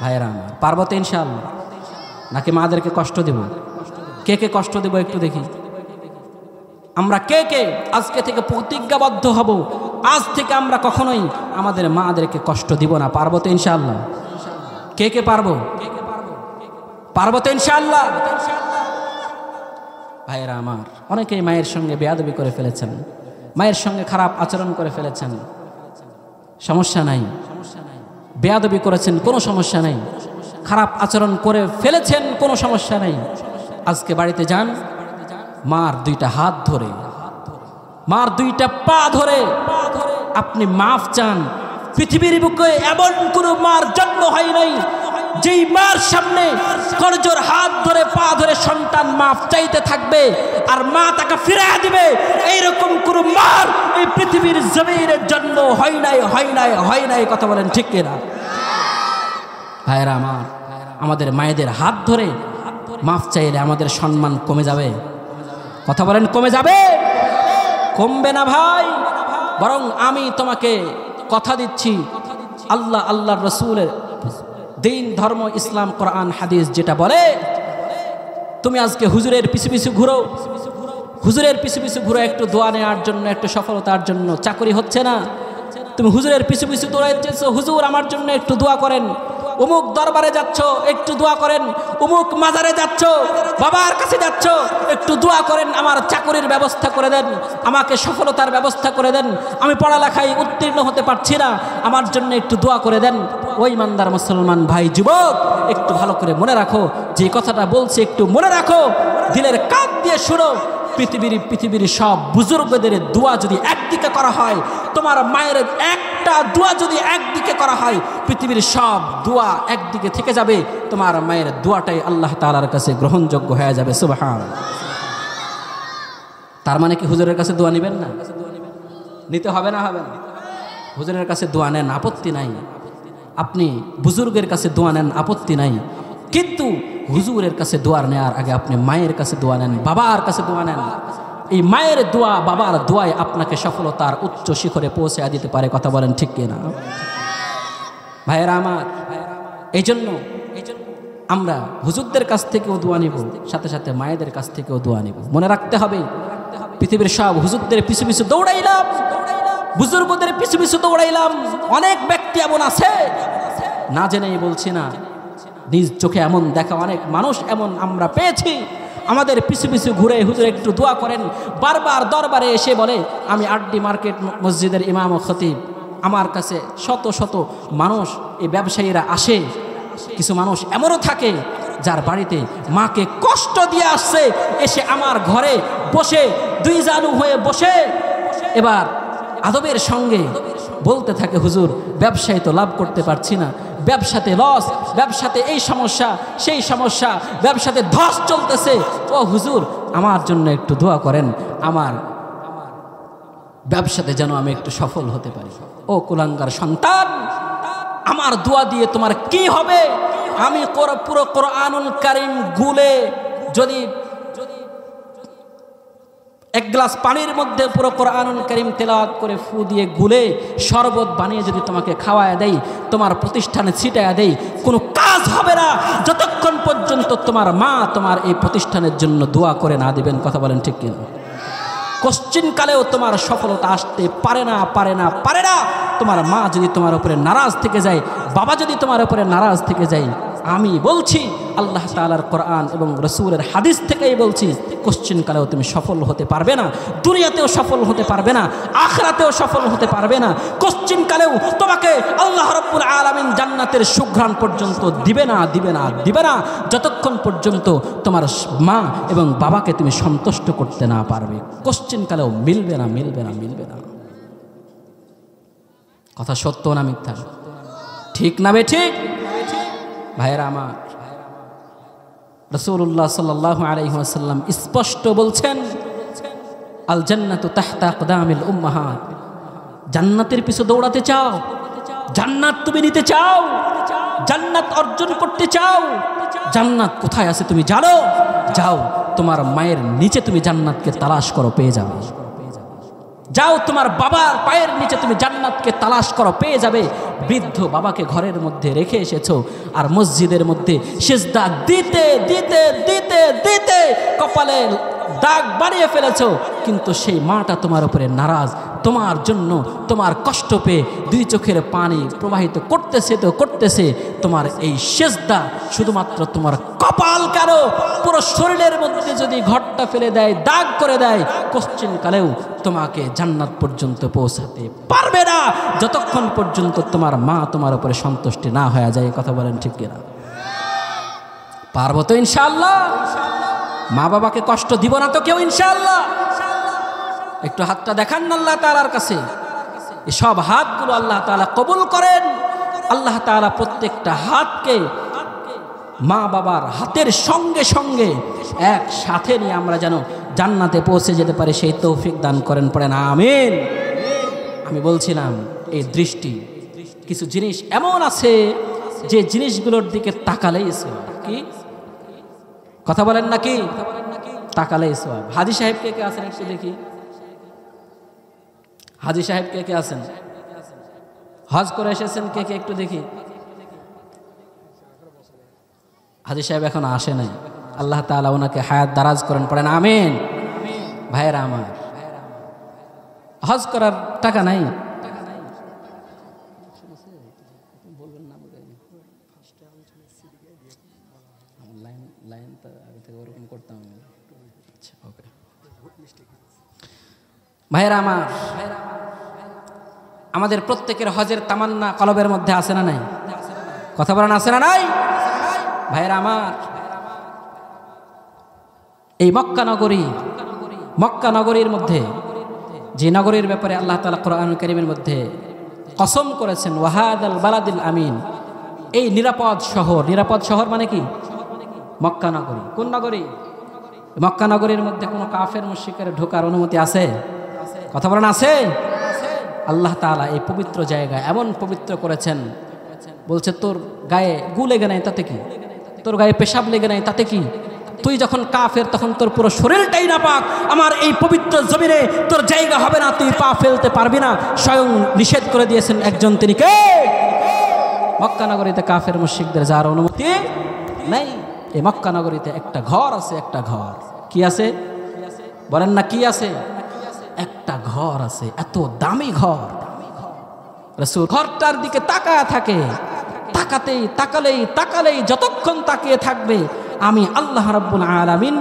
ভাইরা আমার, পারবো তো ইনশাআল্লাহ? নাকি মাদেরকে কষ্ট দেব? কে কে কষ্ট দেব একটু দেখি। আমরা কে কে আজকে থেকে প্রতিজ্ঞাবদ্ধ হব, আজ থেকে আমরা কখনোই আমাদের মাদেরকে কষ্ট দিব না? পারবো তো ইনশাআল্লাহ? কে কে পারবো? পারবো তো ইনশাআল্লাহ? ভাইরা আমার, অনেকেই মায়ের সঙ্গে বেয়াদবি করে ফেলেছেন, মায়ের সঙ্গে খারাপ আচরণ করে ফেলেছেন। সমস্যা নাই, বেয়াদবি করেছেন কোনো সমস্যা নাই, খারাপ আচরণ করে ফেলেছেন কোনো সমস্যা নাই। আজকে বাড়িতে যান, মার দুইটা হাত ধরে, মার দুইটা পা ধরে আপনি মাফ চান। পৃথিবীর বুকে এমন কোনো মার জন্ম হয় নাই যেই মার সামনে করজোর হাত ধরে পা ধরে সন্তান মাফ চাইতে থাকবে আর মা তাকে ফিরিয়ে দিবে, এইরকম কোনো মার এই পৃথিবীর জমিনের জন্ম হয় নাই। কথা বলেন ঠিক কিনা? ভাইরা আমার, আমাদের মায়েদের হাত ধরে মাফ চাইলে আমাদের সম্মান কমে যাবে? কথা বলেন কমে যাবে? কমবে না ভাই, বরং আমি তোমাকে কথা দিচ্ছি, আল্লাহর রসুলের দিন, ধর্ম, ইসলাম, কোরআন, হাদিস যেটা বলে, তুমি আজকে হুজুরের পিছু পিছু ঘুরো, একটু দোয়া নেওয়ার জন্য, একটু সফলতার জন্য। চাকরি হচ্ছে না, তুমি হুজুরের পিছু পিছু দৌড়াইতেছো, হুজুর আমার জন্য একটু দোয়া করেন। অমুক দরবারে যাচ্ছ, একটু দোয়া করেন। অমুক মাজারে যাচ্ছ, বাবার কাছে যাচ্ছ, একটু দোয়া করেন, আমার চাকরির ব্যবস্থা করে দেন, আমাকে সফলতার ব্যবস্থা করে দেন, আমি পড়ালেখায় উত্তীর্ণ হতে পারছি না, আমার জন্য একটু দোয়া করে দেন। ওই ইমানদার মুসলমান ভাই, যুবক, একটু ভালো করে মনে রাখো, যে কথাটা বলছি একটু মনে রাখো, দিলের কান দিয়ে শুনো। পৃথিবীর সব বুজুর্গদের দোয়া যদি একদিকে করা হয়, তোমার মায়ের একটা দোয়া যদি একদিকে করা হয়, পৃথিবীর সব দোয়া একদিকে থেকে যাবে, তোমার মায়ের দোয়াটাই আল্লাহ তাআলার কাছে গ্রহণযোগ্য হয়ে যাবে। সুবহানাল্লাহ। তার মানে কি হুজুরের কাছে দোয়া নেবেন না? নিতে হবে না? হবে না? হুজুরের কাছে দোয়া নেন, আপত্তি নাই। আপনি বুজুর্গের কাছে দোয়া নেন, আপত্তি নাই। কিন্তু হুজুরের কাছে দোয়া নেওয়ার আগে আপনি মায়ের কাছে দোয়া নেন, বাবার কাছে দোয়া নেন। এই মায়ের দোয়া, বাবার দোয়ায় আপনাকে সফলতার উচ্চ শিখরে পৌঁছে দিতে পারে। কথা বলেন ঠিক কিনা ভাইয়েরা আমার? এই জন্য আমরা হুজুরদের কাছ থেকেও দোয়া নিব, সাথে সাথে মায়েদের কাছ থেকেও দোয়া নিব। মনে রাখতে হবে, পৃথিবীর সব হুজুরদের পিছু পিছু দৌড়াইলাম, বুজুর্গদের পিছু পিছু দৌড়াইলাম। অনেক ব্যক্তি এমন আছে, না জেনেই বলছি না, নিজ চোখে এমন দেখা অনেক মানুষ এমন আমরা পেয়েছি, আমাদের পিছু পিছু ঘুরে হুজুর একটু দোয়া করেন, বারবার দরবারে এসে বলে আমি আরডি মার্কেট মসজিদের ইমাম ও খতিব, আমার কাছে শত শত মানুষ, এই ব্যবসায়ীরা আসে। কিছু মানুষ এমনও থাকে যার বাড়িতে মাকে কষ্ট দিয়ে আসছে, এসে আমার ঘরে বসে দুই জানু হয়ে বসে এবার আদবের সঙ্গে বলতে থাকে হুজুর ব্যবসায় তো লাভ করতে পারছি না, ব্যবসাতে লস, ব্যবসাতে এই সমস্যা সেই সমস্যা, ব্যবসাতে ধস চলতেছে, ও হুজুর আমার জন্য একটু দোয়া করেন, আমার ব্যবসাতে যেন আমি একটু সফল হতে পারি। ও কুলাঙ্গার সন্তান, আমার দোয়া দিয়ে তোমার কি হবে? আমি পুরো কোরআনুল কারীম গুলে যদি এক গ্লাস পানির মধ্যে পুরো কোরআনুল কারীম তেলাওয়াত করে ফু দিয়ে গুলে শরবত বানিয়ে যদি তোমাকে খাওয়ায় দেই, তোমার প্রতিষ্ঠানে ছিটায় দেই, কোনো কাজ হবে না যতক্ষণ পর্যন্ত তোমার মা তোমার এই প্রতিষ্ঠানের জন্য দোয়া করে না দিবেন। কথা বলেন ঠিক কিনা? কোশ্চিনকালেও তোমার সফলতা আসতে পারে না, পারে না, পারে না। তোমার মা যদি তোমার উপরে নারাজ থেকে যায়, বাবা যদি তোমার উপরে নারাজ থেকে যায়, আমি বলছি আল্লাহ তাআলার কোরআন এবং রাসূলের হাদিস থেকেই বলছি, কোশ্চিনকালেও তুমি সফল হতে পারবে না, দুনিয়াতেও সফল হতে পারবে না, আখিরাতেও সফল হতে পারবে না। কোশ্চিনকালেও তোমাকে আল্লাহ রাব্বুল আলামিন জান্নাতের সুঘ্রাণ পর্যন্ত দিবে না, দিবে না, দিবে না, যতক্ষণ পর্যন্ত তোমার মা এবং বাবাকে তুমি সন্তুষ্ট করতে না পারবে। কোশ্চিনকালেও মিলবে না, মিলবে না, মিলবে না। কথা সত্য না মিথ্যা? ঠিক না বে ঠিক? ভাইয়েরা আমার, রাসূলুল্লাহ সাল্লাল্লাহু আলাইহি ওয়াসাল্লাম স্পষ্ট বলছেন, আল জান্নাতু তাহতা আকদামিল উম্মাহাত। জান্নাতের পিছু দৌড়াতে চাও, জান্নাত তুমি নিতে চাও, জান্নাত অর্জন করতে চাও, জান্নাত কোথায় আছে তুমি জানো? যাও তোমার মায়ের নিচে তুমি জান্নাতকে তালাশ করো, পেয়ে যাবে। যাও তোমার বাবার পায়ের নিচে তুমি জান্নাতকে তালাশ করো, পেয়ে যাবে। বৃদ্ধ বাবাকে ঘরের মধ্যে রেখে এসেছো, আর মসজিদের মধ্যে সিজদা দিতে দিতে দিতে দিতে কপালে দাগ বাড়িয়ে ফেলেছো, কিন্তু সেই মাটা তোমার উপরে নারাজ, তোমার জন্য তোমার কষ্ট পেয়ে দুই চোখের পানি প্রবাহিত করতেছে তো করতেছে। তোমার এই সিজদা শুধুমাত্র তোমার কপাল কারো, পুরো শরীরের মধ্যে যদি ঘরটা ফেলে দেয়, দাগ করে দেয়, কোশ্চিনকালেও তোমাকে জান্নাত পর্যন্ত পৌঁছাতে পারবে না যতক্ষণ পর্যন্ত তোমার মা তোমার উপরে সন্তুষ্টি না হয়ে যায়। কথা বলেন ঠিক কিনা? পারবো তো ইনশাআল্লাহ? মা বাবাকে কষ্ট দিব না তো কেউ ইনশাআল্লাহ? একটু হাতটা দেখান না আল্লাহ তাআলার কাছে। এই সব হাতগুলো আল্লাহ তাআলা কবুল করেন। আল্লাহ তাআলা প্রত্যেকটা হাতকে মা বাবার হাতের সঙ্গে সঙ্গে একসাথে নিয়ে আমরা যেন জান্নাতে পৌঁছে যেতে পারি, সেই তৌফিক দান করেন, পড়েন আমিন। আমি বলছিলাম এই দৃষ্টি, কিছু জিনিস এমন আছে যে জিনিসগুলোর দিকে তাকালেই সওয়াব। কি কথা বলেন নাকি? তাকালেই সওয়াব। হাজী সাহেব কে কে আছেন একটু দেখি? হাজী সাহেব কে কে আছেন? হজ করে এসেছেন কে কে একটু দেখি? হাজী সাহেব এখন আসে নাই, আল্লাহ তাআলা ওনাকে হায়াত দারাজ করেন, পড়েন আমিন। ভাইয়েরা আমার, হজ করার টাকা নাই, ভাইয়েরা আমার, আমাদের প্রত্যেকের হজের তামান্না কলবের মধ্যে আছে না নাই? কথা বলেন আছে না নাই? ভাইয়েরা আমার, এই মক্কা নগরীর মধ্যে যে নগরীর ব্যাপারে আল্লাহ তাআলা কোরআনুল কারীমের মধ্যে কসম করেছেন, ওয়াহাদাল বালাদিল আমিন, এই নিরাপদ শহর। নিরাপদ শহর মানে কি? মক্কা নগরী। কোন নগরী? মক্কা নগরীর মধ্যে কোনো কাফের মুশরিকের ঢোকার অনুমতি আছে? কথা বলেন আছে? আল্লাহ তাআলা এই পবিত্র জায়গা এমন পবিত্র করেছেন, বলছে তোর গায়ে গু লেগে নাই তাতে কি? তোর গায়ে পেশাব লেগে নাই তাতে কি? তুই যখন কাফের তখন তোর পুরো শরীরটাই নাপাক। আমার এই পবিত্র জমিনে তোর জায়গা হবে না, তুই পা ফেলতে পারবি না। স্বয়ং নিষেধ করে দিয়েছেন একজন, তিনি কে? মক্কা নগরীতে কাফের মুশরিকদের যার অনুমতি নাই। এই মক্কা নগরীতে একটা ঘর আছে, একটা ঘর। কি আছে বলেন না? কি আছে? একটা ঘর আছে, এত দামি ঘর। রাসূল ঘরটার দিকে তাকায় থাকে, তাকালেই যতক্ষণ তাকিয়ে থাকবে আমি আল্লাহ রাব্বুল আলামিন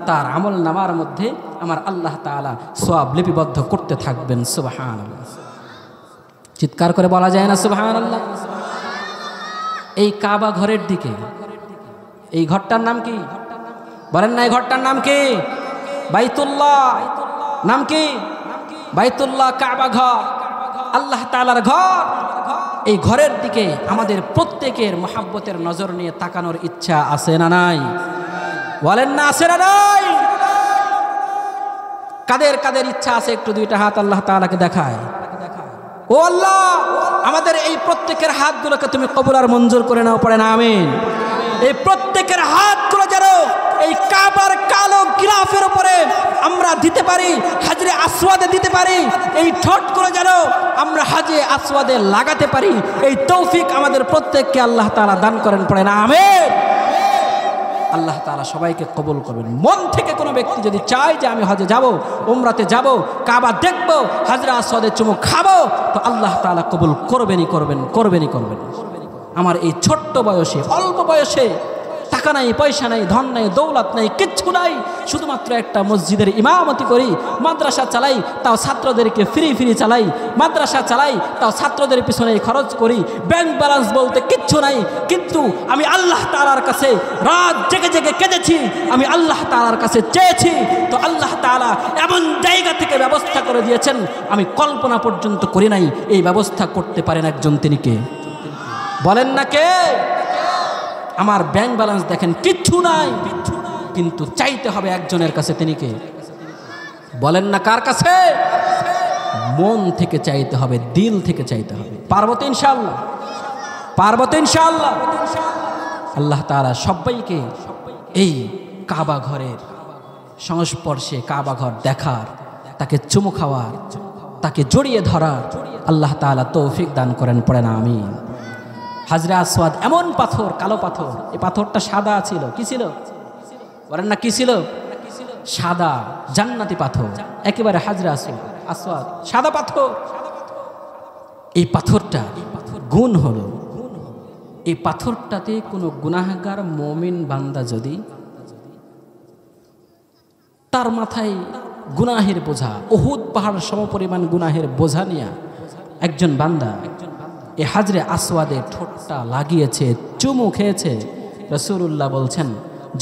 তার আমল নামার মধ্যে আমার আল্লাহ তাআলা সওয়াব লিপিবদ্ধ করতে থাকবেন। সুবহানাল্লাহ, চিৎকার করে বলা যায় না সুবহানাল্লাহ? এই কাবা ঘরের দিকে, এই ঘরটার নাম কি বলেন না? এই ঘরটার নাম কি? বাইতুল্লাহ। নাম কি? বাইতুল্লাহ, কাবা ঘর, আল্লাহ তাআলার ঘর। এই ঘরের দিকে আমাদের প্রত্যেকের মহাব্বতের নজর নিয়ে তাকানোর ইচ্ছা আছে না নাই? বলেন না আছে না নাই? কাদের কাদের ইচ্ছা আছে একটু দুইটা হাত আল্লাহ তাআলাকে দেখায়। ও আল্লাহ, আমাদের এই প্রত্যেকের হাতগুলোকে তুমি কবুল আর মঞ্জুর করে নাও, পড়ে না আমিন। এই প্রত্যেকের হাতগুলো যেন এই কাবার কালো গিলাফের উপরে আমরা দিতে পারি, হাজরে আসওয়াদে দিতে পারি। এই ঠোঁটগুলো যেন আমরা হাজরে আসওয়াদে লাগাতে পারি। এই তৌফিক আমাদের প্রত্যেককে আল্লাহ তাআলা দান করেন, পড়ে না আমিন। আল্লাহ তাআলা সবাইকে কবুল করবেন। মন থেকে কোনো ব্যক্তি যদি চায় যে আমি হজে যাব, উমরাতে যাব, কাবা দেখব, হাজরে আসওয়াদে চুমু খাবো, তো আল্লাহ তাআলা কবুল করবেনই করবেন। আমার এই ছোট্ট বয়সে, অল্প বয়সে টাকা নাই, পয়সা নাই, ধন নাই, দৌলত নাই, কিচ্ছু নাই, শুধুমাত্র একটা মসজিদের ইমামতি করি, মাদ্রাসা চালাই, তাও ছাত্রদেরকে ফ্রি চালাই, মাদ্রাসা চালাই, তাও ছাত্রদের পিছনে খরচ করি, ব্যাংক ব্যালেন্স বলতে কিচ্ছু নাই। কিন্তু আমি আল্লাহ তাআলার কাছে রাত জেগে জেগে কেঁদেছি, আমি আল্লাহ তাআলার কাছে চেয়েছি, তো আল্লাহ তাআলা এমন জায়গা থেকে ব্যবস্থা করে দিয়েছেন আমি কল্পনা পর্যন্ত করি নাই। এই ব্যবস্থা করতে পারেন একজন, তিনি কে? বলেন না কে? আমার ব্যাংক ব্যালেন্স দেখেন কিচ্ছু নাই, কিন্তু চাইতে হবে একজনের কাছে, তিনি কে? বলেন না কার কাছে? মন থেকে চাইতে হবে, দিল থেকে চাইতে হবে। পারবো তো ইনশাআল্লাহ? পারবো তো ইনশাআল্লাহ? আল্লাহ তাআলা সবাইকে এই কাবা ঘরের সংস্পর্শে, কাবা ঘর দেখার, তাকে চুমু খাওয়ার, তাকে জড়িয়ে ধরার আল্লাহ তাআলা তৌফিক দান করেন, পড়ে না আমিন। হাজরে আসওয়াদ এমন পাথর, কালো পাথর, এই পাথরটা সাদা ছিল। কি ছিল বলেন না? কি ছিল? সাদা জান্নাতি পাথর, একেবারে হাজরে আসওয়াদ সাদা পাথর। এই পাথরটা গুণ হলো, এই পাথরটাতে কোনো গুনাহগার মুমিন বান্দা যদি তার মাথায় গুনাহের বোঝা, উহুদ পাহাড় সমপরিমাণ গুনাহের বোঝা নিয়ে একজন বান্দা এই হাজরে আসওয়াদে ঠোঁটটা লাগিয়েছে, চুমু খেয়েছে, রাসূলুল্লাহ বলছেন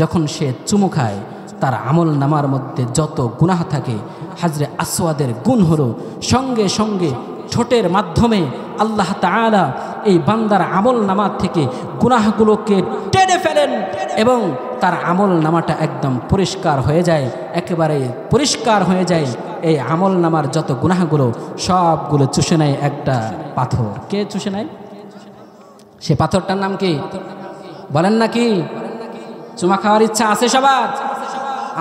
যখন সে চুমু খায় তার আমল নামার মধ্যে যত গুনাহ থাকে, হাজরে আসওয়াদের গুণ হলো সঙ্গে সঙ্গে ঠোঁটের মাধ্যমে আল্লাহ তাআলা এই বান্দার আমল নামা থেকে গুনাহগুলোকে টেনে ফেলেন এবং তার আমল নামাটা একদম পরিষ্কার হয়ে যায়, একেবারে পরিষ্কার হয়ে যায়। এই আমল নামার যত গুনাহগুলো সবগুলো চুষে নেয় একটা পাথর। কে চুষে নেয়? সে পাথরটার নাম কি বলেন না? কি? চুমা খাওয়ার ইচ্ছা আছে সবার?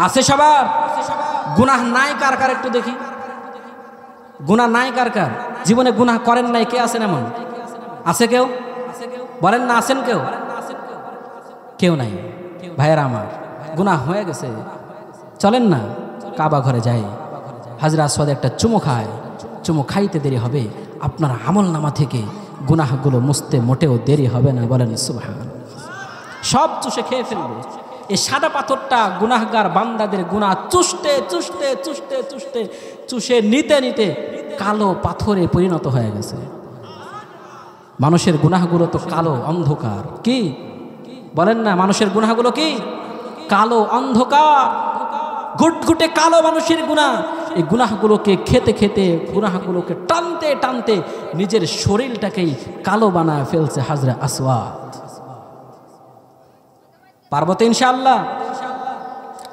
আছে সবার? গুনাহ নাই কার কার একটু দেখি? গুনাহ নাই কার কার? জীবনে গুনাহ করেন নাই কে আছেন এমন? আছে কেউ? বলেন না আছেন কেউ? কেউ নাই। ভাইয়েরা আমার, গুনাহ হয়ে গেছে, চলেন না কাবা ঘরে যাই, হাজরে আসওয়াদে একটা চুমু খায়, চুমু খাইতে দেরি হবে, আপনার আমল নামা থেকে গুনাহগুলো মুছতে মোটেও দেরি হবে না। বলেন সুবহানাল্লাহ। সব চুষে খেয়ে ফেলবে। এই সাদা পাথরটা গুনাহগার বান্দাদের গুনাহ চুষে নিতে কালো পাথরে পরিণত হয়ে গেছে। মানুষের গুনাহগুলো তো কালো অন্ধকার। কি বলেন না? মানুষের গুনাহগুলো কি? কালো অন্ধকার, গুটগুটে কালো মানুষের গুনাহ। এই গুনাহগুলোকে খেতে গুনাহগুলোকে টানতে নিজের শরীরটাকেই কালো বানায় ফেলছে হাজরে আসওয়াদ। পারবো তো ইনশাআল্লাহ?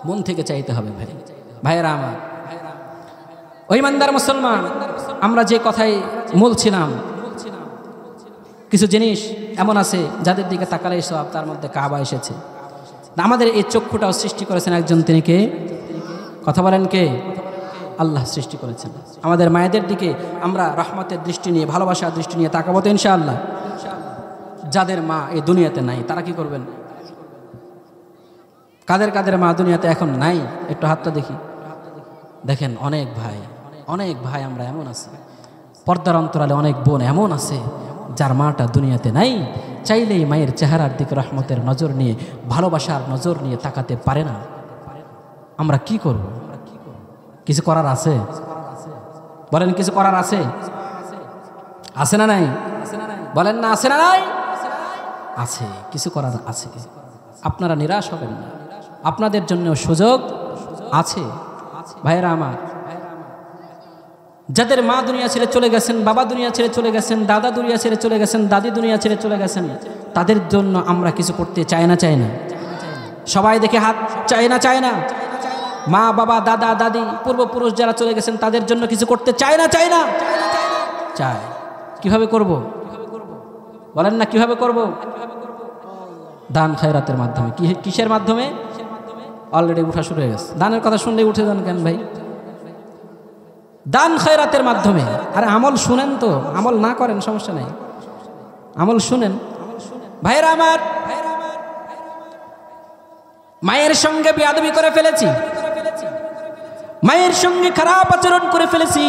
মন থেকে চাইতে হবে ভাইয়েরা আমার। ওই ইমানদার মুসলমান, আমরা যে কথাই বলছিলাম, কিছু জিনিস এমন আছে যাদের দিকে তাকালে সব, তার মধ্যে কাবা এসেছে। আমাদের এই চক্ষুটাও সৃষ্টি করেছেন একজন, তিনি কে? কথা বলেন কে? আল্লাহ সৃষ্টি করেছেন। আমাদের মায়েদের দিকে আমরা রহমতের দৃষ্টি নিয়ে, ভালোবাসার দৃষ্টি নিয়ে তাকাবো তো ইনশাআল্লাহ। যাদের মা এই দুনিয়াতে নাই তারা কি করবেন? কাদের কাদের মা দুনিয়াতে এখন নাই একটু হাতটা দেখি। দেখেন অনেক ভাই আমরা এমন আছি, পর্দার অন্তরালে অনেক বোন এমন আছে যার মাটা দুনিয়াতে নাই, চাইলেই মায়ের চেহারার দিকে রহমতের নজর নিয়ে, ভালোবাসার নজর নিয়ে তাকাতে পারে না। আমরা কি করব? কিছু করার আছে? বলেন কিছু করার আছে? আছে না নাই? বলেন না আছে না নাই? আছে, কিছু করার আছে। আপনারা নিরাশ হবেন না, আপনাদের জন্য সুযোগ আছে। ভাইয়েরা আমার, যাদের মা দুনিয়া ছেড়ে চলে গেছেন, বাবা দুনিয়া ছেড়ে চলে গেছেন, দাদা দুনিয়া ছেড়ে চলে গেছেন, দাদি দুনিয়া ছেড়ে চলে গেছেন, তাদের জন্য আমরা কিছু করতে চাই না? সবাই দেখে হাত চায় না? মা বাবা দাদা দাদি পূর্বপুরুষ যারা চলে গেছেন তাদের জন্য কিছু করতে চায় না? চায়। কিভাবে করব? বলেন না কিভাবে করব? দান খায়রাতের মাধ্যমে। কিসের মাধ্যমে? অলরেডি উঠা শুরু হয়ে গেছে। দানের কথা শুনলে উঠে যান কেন ভাই? দান খায়রাতের মাধ্যমে। আরে আমল শুনেন তো, আমল না করেন সমস্যা নেই, আমল শুনেন। ভাইরা আমার, মায়ের সঙ্গে বেয়াদবি করে ফেলেছি, মায়ের সঙ্গে খারাপ আচরণ করে ফেলেছি,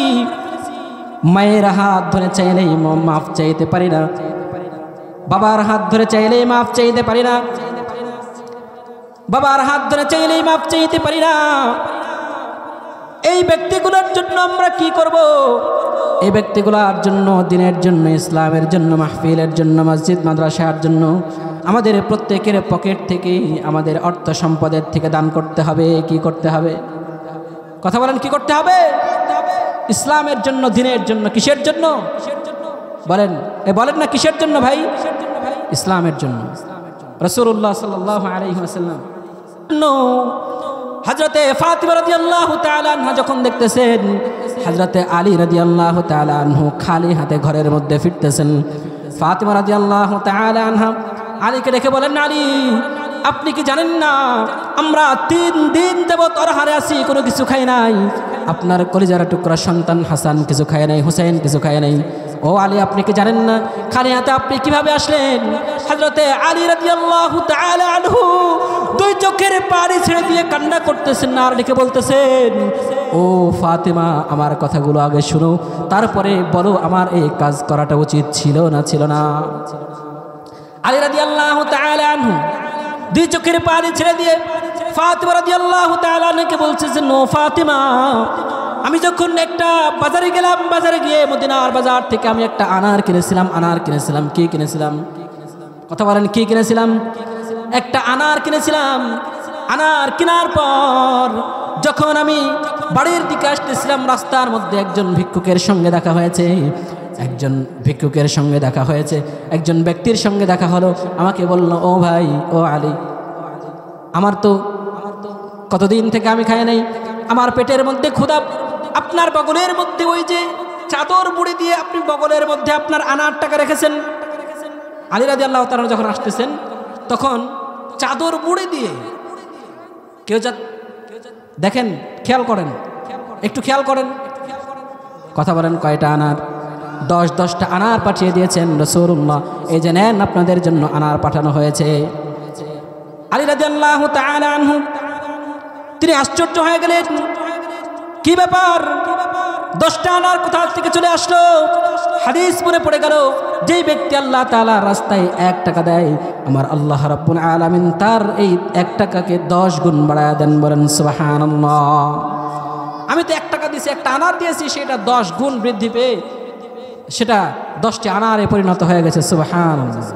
মায়ের হাত ধরে চাইলেই মাফ চাইতে পারি না, বাবার হাত ধরে চাইলেই মাফ চাইতে পারি না, বাবার হাত ধরে চাইলেই মাফ চাইতে পারি না। এই ব্যক্তিগুলোর জন্য আমরা কি করব? এই ব্যক্তিগুলোর জন্য, দিনের জন্য, ইসলামের জন্য, মাহফিলের জন্য, মসজিদ মাদ্রাসার জন্য আমাদের প্রত্যেকের পকেট থেকে, আমাদের অর্থ সম্পদের থেকে দান করতে হবে। কি করতে হবে? কথা বলেন, কি করতে হবে? ইসলামের জন্য, দিনের জন্য। কিসের জন্য? বলেন, বলেন না কিসের জন্য ভাই? ইসলামের জন্য। রাসূলুল্লাহ সাল্লাল্লাহু আলাইহি ওয়াসাল্লাম হযরতে ফাতিমা রাদিয়াল্লাহু তাআলা আনহা যখন দেখতেছেন হযরতে আলী রাদিয়াল্লাহু তাআলা আনহু খালি হাতে ঘরের মধ্যে ফিরতেছেন, ফাতিমা রাদিয়াল্লাহু তাআলা আনহা আলীকে ডেকে বলেন, আলী আপনি কি জানেন না আমরা 3 দিন যাবত অরহারে আছি, কোনো কিছু খাই নাই। আপনার কলিজার টুকরা সন্তান হাসান কিছু খায় নাই, হুসাইন কিছু খায় নাই। ও আলী আপনি কি জানেন না খালি হাতে আপনি কিভাবে আসলেন? হযরতে আলী রাদিয়াল্লাহু তাআলা আনহু 2 চোখের পানি ছেড়ে দিয়ে কান্না করতেছেন, আর লিখে বলতেছেন, ও ফাতিমা আমার কথাগুলো আগে শুনো, তারপরে বলো আমার এই কাজ করাটা উচিত ছিল না? আলী রাদিয়াল্লাহু তাআলা আনহু 2 চোখের পানি ছেড়ে দিয়ে ফাতিমা রাদিয়াল্লাহু তাআলা আনহাকে বলতেছেন, ও ফাতিমা আমি যখন একটা বাজারে গেলাম, বাজারে গিয়ে মদিনার বাজার থেকে আমি একটা আনার কিনেছিলাম। কি কিনেছিলাম? কথা বলেন, কি কিনেছিলাম? একটা আনার কিনেছিলাম। আনার কেনার পর যখন আমি বাড়ির দিকে আসতেছিলাম, রাস্তার মধ্যে একজন ভিক্ষুকের সঙ্গে দেখা হয়েছে। একজন ব্যক্তির সঙ্গে দেখা হলো। আমাকে বলল, ও ভাই, ও আলী, আমার তো কতদিন থেকে আমি খাই নাই, আমার পেটের মধ্যে ক্ষুধা, আপনার বগলের মধ্যে ওই যে চাদর মুড়ি দিয়ে আপনি বগলের মধ্যে আপনার আনার টাকা রেখেছেন। আলী রাদিয়াল্লাহু তাআলা যখন আসতেছেন তখন চাদর মুড়ি দিয়ে কেউ দেখেন, খেয়াল করেন, একটু খেয়াল করেন, কথা বলেন, কয়টা আনার? 10টা আনার পাঠিয়ে দিয়েছেন রাসূলুল্লাহ। এই যে নেন, আপনাদের জন্য আনার পাঠানো হয়েছে। আলী রাদিয়াল্লাহু তাআলা আনহু তিনি আশ্চর্য হয়ে গেলেন, কি ব্যাপার, 10টা আনার কোথা থেকে চলে আসলো? হাদিস মনে পড়ে গেল, যেই ব্যক্তি আল্লাহ তাআলা রাস্তায় 1 টাকা দেয়, আমার আল্লাহ রাব্বুল আলামিন তার এই 1 টাকাকে 10 গুণ বাড়ায় দেন। বলেন সুবহানাল্লাহ। আমি তো 1 টাকা দিয়েছি, একটা আনার দিয়েছি, সেটা 10 গুণ বৃদ্ধি পেয়ে সেটা 10টি আনারে পরিণত হয়ে গেছে। সুবহানাল্লাহ।